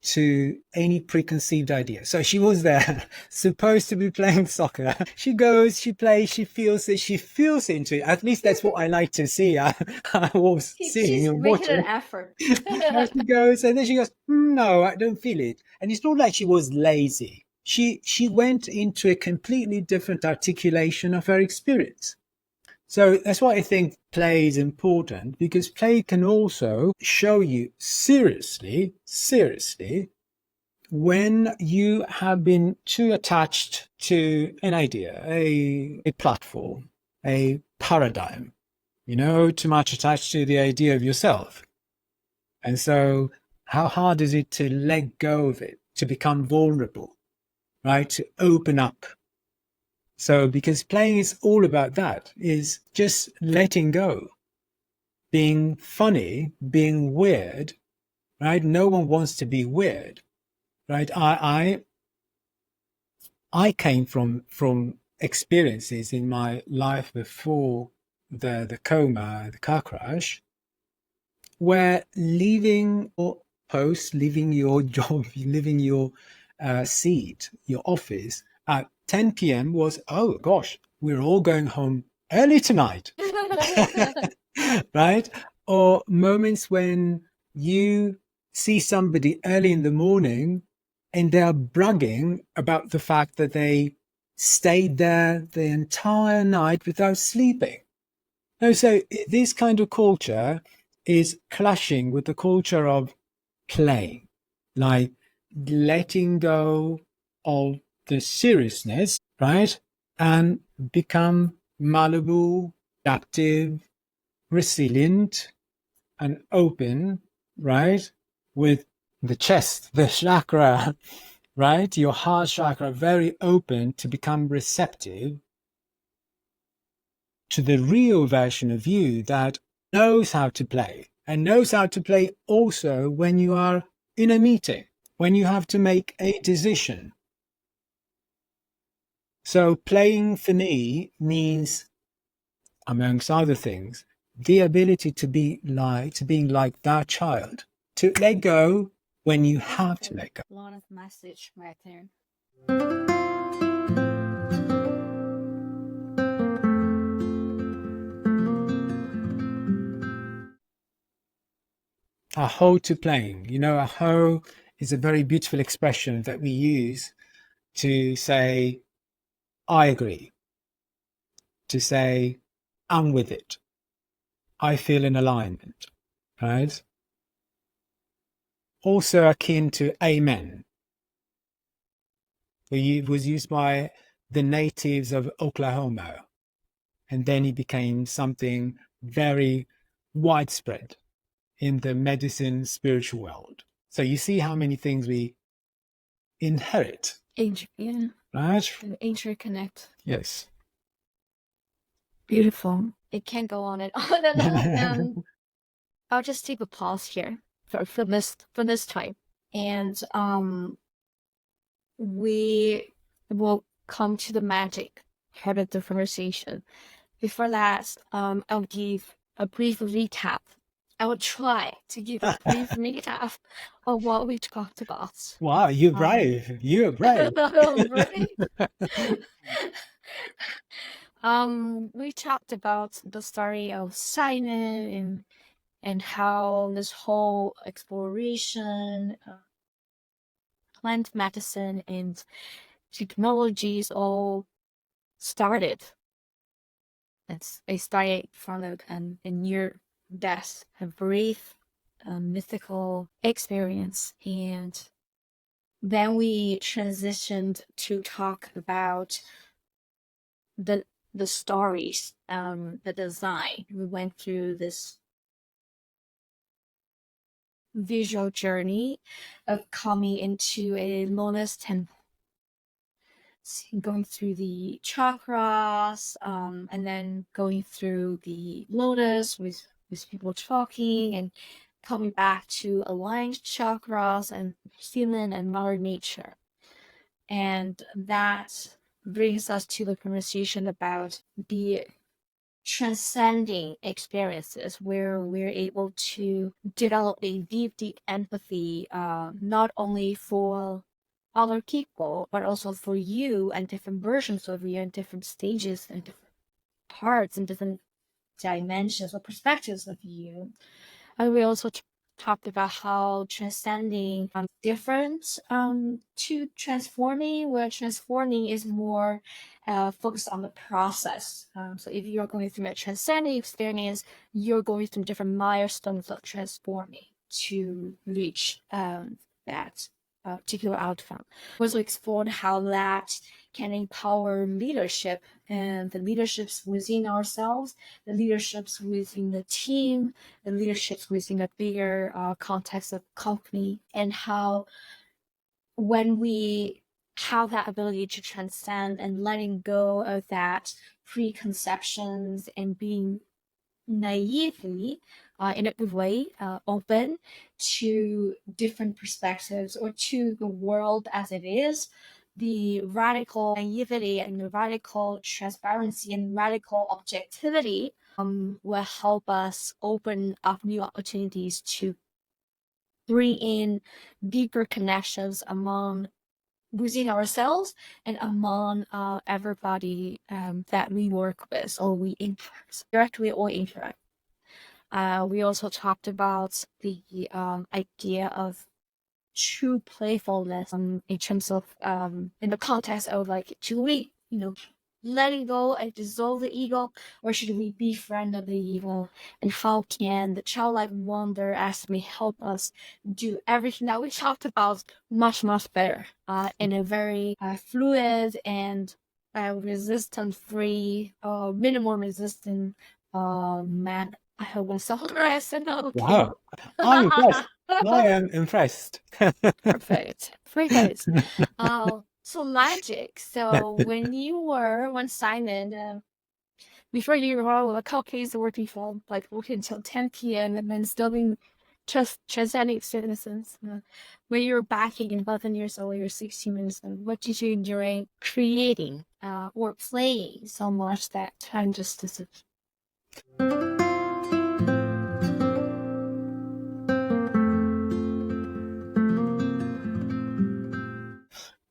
to any preconceived idea. So she was there, supposed to be playing soccer. She goes, she plays, she feels it, she feels into it. At least that's what I like to see. I was seeing and making watching. an effort. And she goes, and then she goes, no, I don't feel it. And it's not like she was lazy. She went into a completely different articulation of her experience. So that's why I think play is important, because play can also show you seriously, when you have been too attached to an idea, a platform, a paradigm, you know, too much attached to the idea of yourself. And so how hard is it to let go of it, to become vulnerable, right? To open up. So because playing is all about that, is just letting go, being funny, being weird, right? No one wants to be weird, right? I came from experiences in my life before the coma, the car crash, where leaving your post, leaving your job, leaving your seat, your office at 10 p.m. was, oh gosh, we're all going home early tonight, right? Or moments when you see somebody early in the morning and they're bragging about the fact that they stayed there the entire night without sleeping. No, so this kind of culture is clashing with the culture of playing, like letting go of the seriousness, right? And become malleable, adaptive, resilient, and open, right? With the chest, the chakra, right? Your heart chakra very open to become receptive to the real version of you that knows how to play, and knows how to play also when you are in a meeting, when you have to make a decision. So playing for me means, amongst other things, the ability to be like, to being like that child, to let go when you have to let go. A lot of message right there. Aho to playing. You know, aho is a very beautiful expression that we use to say, I agree, to say, I'm with it, I feel in alignment, right? Also akin to amen. It was used by the natives of Oklahoma, and then it became something very widespread in the medicine spiritual world. So you see how many things we inherit, Yeah. right? And interconnect. Yes. Beautiful. It can't go on and on and on. I'll just take a pause here for this time. And we will come to the magic part of the conversation. Before that, I'll give a brief recap. I will try to give a brief recap of what we talked about. Wow, you're brave. You're brave. We talked about the story of Simon and how this whole exploration, plant medicine and technologies all started. It started from a near death, a brief mythical experience. And then we transitioned to talk about the stories, the design. We went through this visual journey of coming into a lotus temple, going through the chakras, and then going through the lotus with people talking, and coming back to aligned chakras and human and Mother Nature. And that brings us to the conversation about the transcending experiences, where we're able to develop a deep empathy, not only for other people, but also for you and different versions of you and different stages and different parts and different dimensions or perspectives of you. And we also talked about how transcending different to transforming, where transforming is more focused on the process. So if you're going through a transcending experience, you're going through different milestones of transforming to reach that particular outcome. We also explored how that can empower leadership, and the leaderships within ourselves, the leaderships within the team, the leaderships within a bigger context of company, and how when we have that ability to transcend and letting go of that preconceptions and being naively, in a good way, open to different perspectives or to the world as it is, the radical naivety and the radical transparency and radical objectivity will help us open up new opportunities to bring in deeper connections within ourselves and among everybody that we work with or we interact directly or interact. We also talked about the idea of true playfulness in terms of in the context of like, should we letting go and dissolve the ego, or should we befriend the ego, and how can the childlike wonder aspect help us do everything that we talked about much better in a very fluid and resistant free minimal resistant manner. I hope I'm summarizing. Okay. Wow, I'm impressed. I am impressed. Perfect. Very good. So magic. So when Simon, before you were a couple days working from like working until 10 p.m. and then still being just transcending citizens. When you were back in 11 years old, you're 16 minutes old, what did you enjoy creating or playing so much that time just disappeared?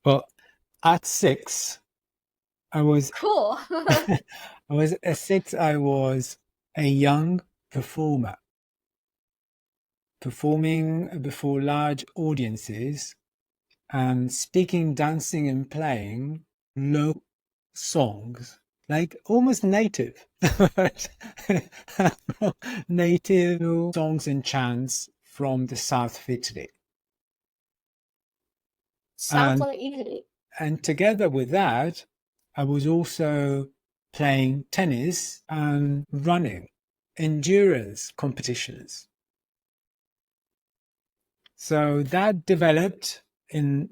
Well, at 6, I was Cool. at 6. I was a young performer, performing before large audiences and speaking, dancing, and playing local songs, like almost native, native songs and chants from the south of Italy. Sounds like Italy. And together with that, I was also playing tennis and running endurance competitions. So that developed in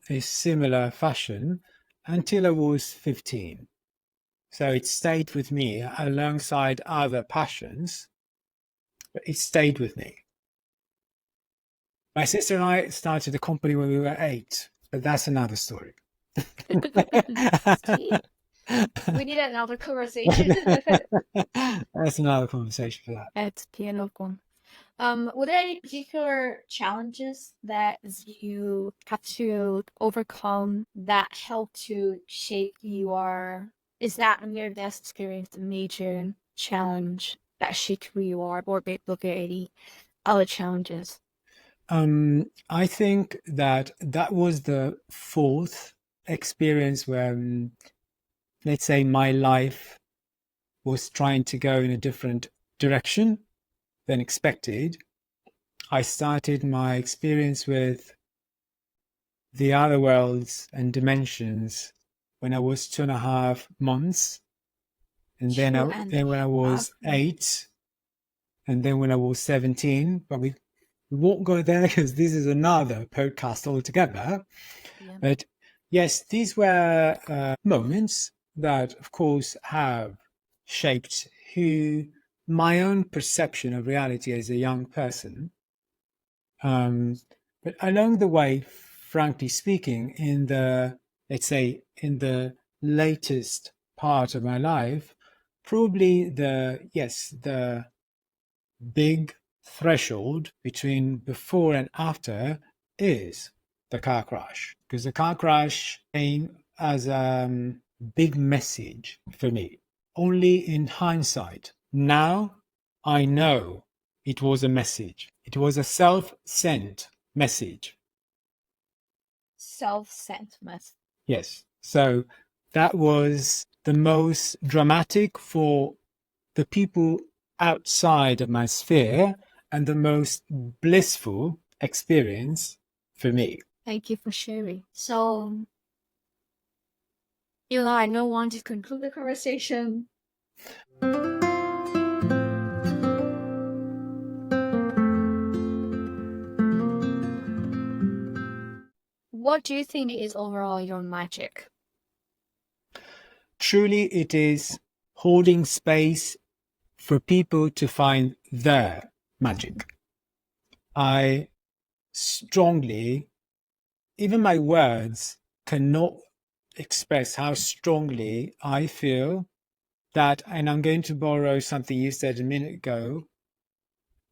a similar fashion until I was 15. So it stayed with me alongside other passions, but it stayed with me. My sister and I started a company when we were 8, but that's another story. We need another conversation. That's another conversation for that. At piano con. Were there any particular challenges that you had to overcome that helped to shape your? Is that in your best experience a major challenge that shaped who you are, or look at any other challenges? I think that was the 4th experience where, let's say, my life was trying to go in a different direction than expected. I started my experience with the other worlds and dimensions when I was 2.5 months, and then when I was 8, and then when I was 17. But we won't go there because this is another podcast altogether. Yeah. But yes, these were moments that, of course, have shaped who my own perception of reality as a young person. But along the way, frankly speaking, let's say, in the latest part of my life, probably the big threshold between before and after is the car crash. Because the car crash came as a big message for me. Only in hindsight. Now I know it was a message. It was a self-sent message. Self-sent message. Yes. So that was the most dramatic for the people outside of my sphere and the most blissful experience for me. Thank you for sharing. So, I don't want to conclude the conversation. What do you think is overall your magic? Truly, it is holding space for people to find their magic. I strongly, even my words cannot express how strongly I feel that, and I'm going to borrow something you said a minute ago,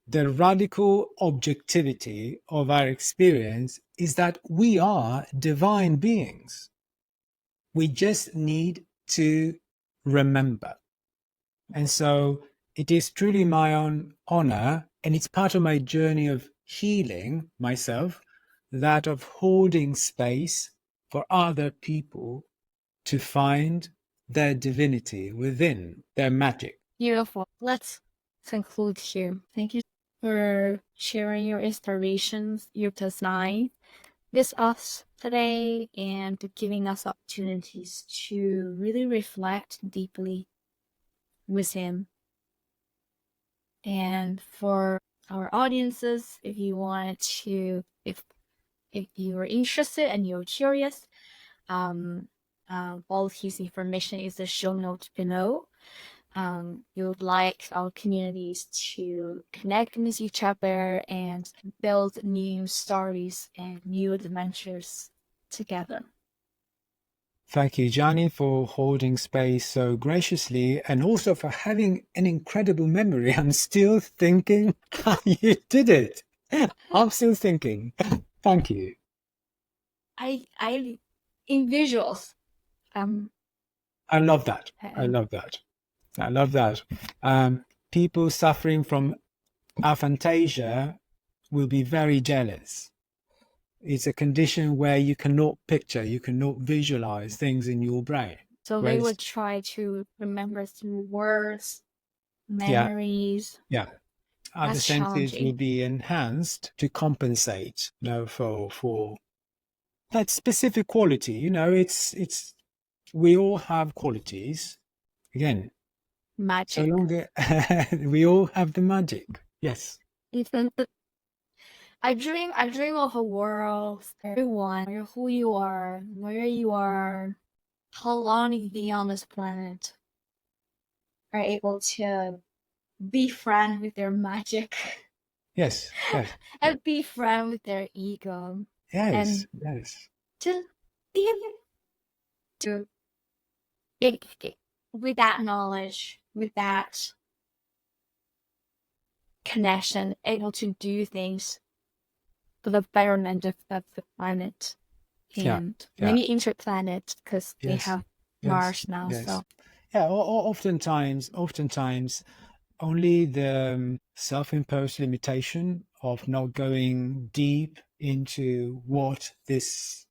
the radical objectivity of our experience is that we are divine beings. We just need to remember. And so it is truly my own honor, and it's part of my journey of healing myself, that of holding space for other people to find their divinity within their magic. Beautiful. Let's conclude here. Thank you for sharing your inspirations, your design with us today, and giving us opportunities to really reflect deeply within. And for our audiences, if you want to, if you're interested and you're curious, all his information is the show notes below. You would like our communities to connect with each other and build new stories and new adventures together. Thank you, Johnny, for holding space so graciously and also for having an incredible memory. I'm still thinking how you did it. I'm still thinking. Thank you. I in visuals. I love that. I love that. I love that. People suffering from aphantasia will be very jealous. It's a condition where you cannot picture, you cannot visualize things in your brain. So they would try to remember through words, memories. Yeah. Other senses will be enhanced to compensate, for that specific quality. It's we all have qualities. Again, magic. So long we all have the magic. Yes. I dream of a world where everyone, who you are, where you are, how long you've been on this planet, are able to be friends with their magic. Yes. And be friends with their ego. Yes. To be able to with that knowledge, with that connection, able to do things for the betterment of the planet and maybe interplanet, because we have Mars now. So oftentimes only the self-imposed limitation of not going deep into what this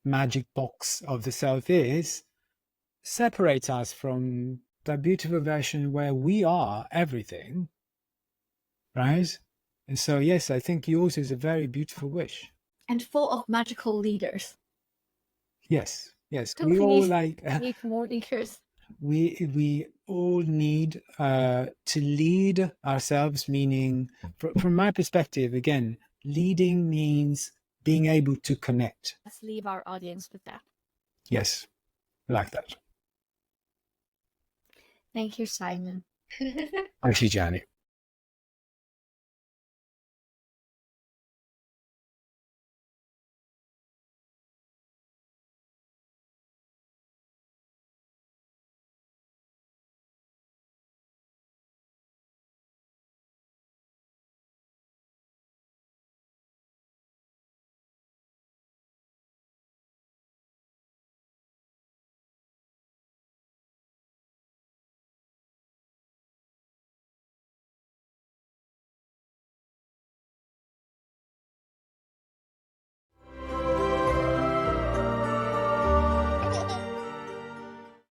magic box of the self is separates us from the beautiful version where we are everything, right? And so, yes, I think yours is a very beautiful wish. And full of magical leaders. Yes, yes. So We we all need more leaders. we all need to lead ourselves, meaning from my perspective, again, leading means being able to connect. Let's leave our audience with that. Yes, I like that. Thank you, Simon. Thank you, Johnny.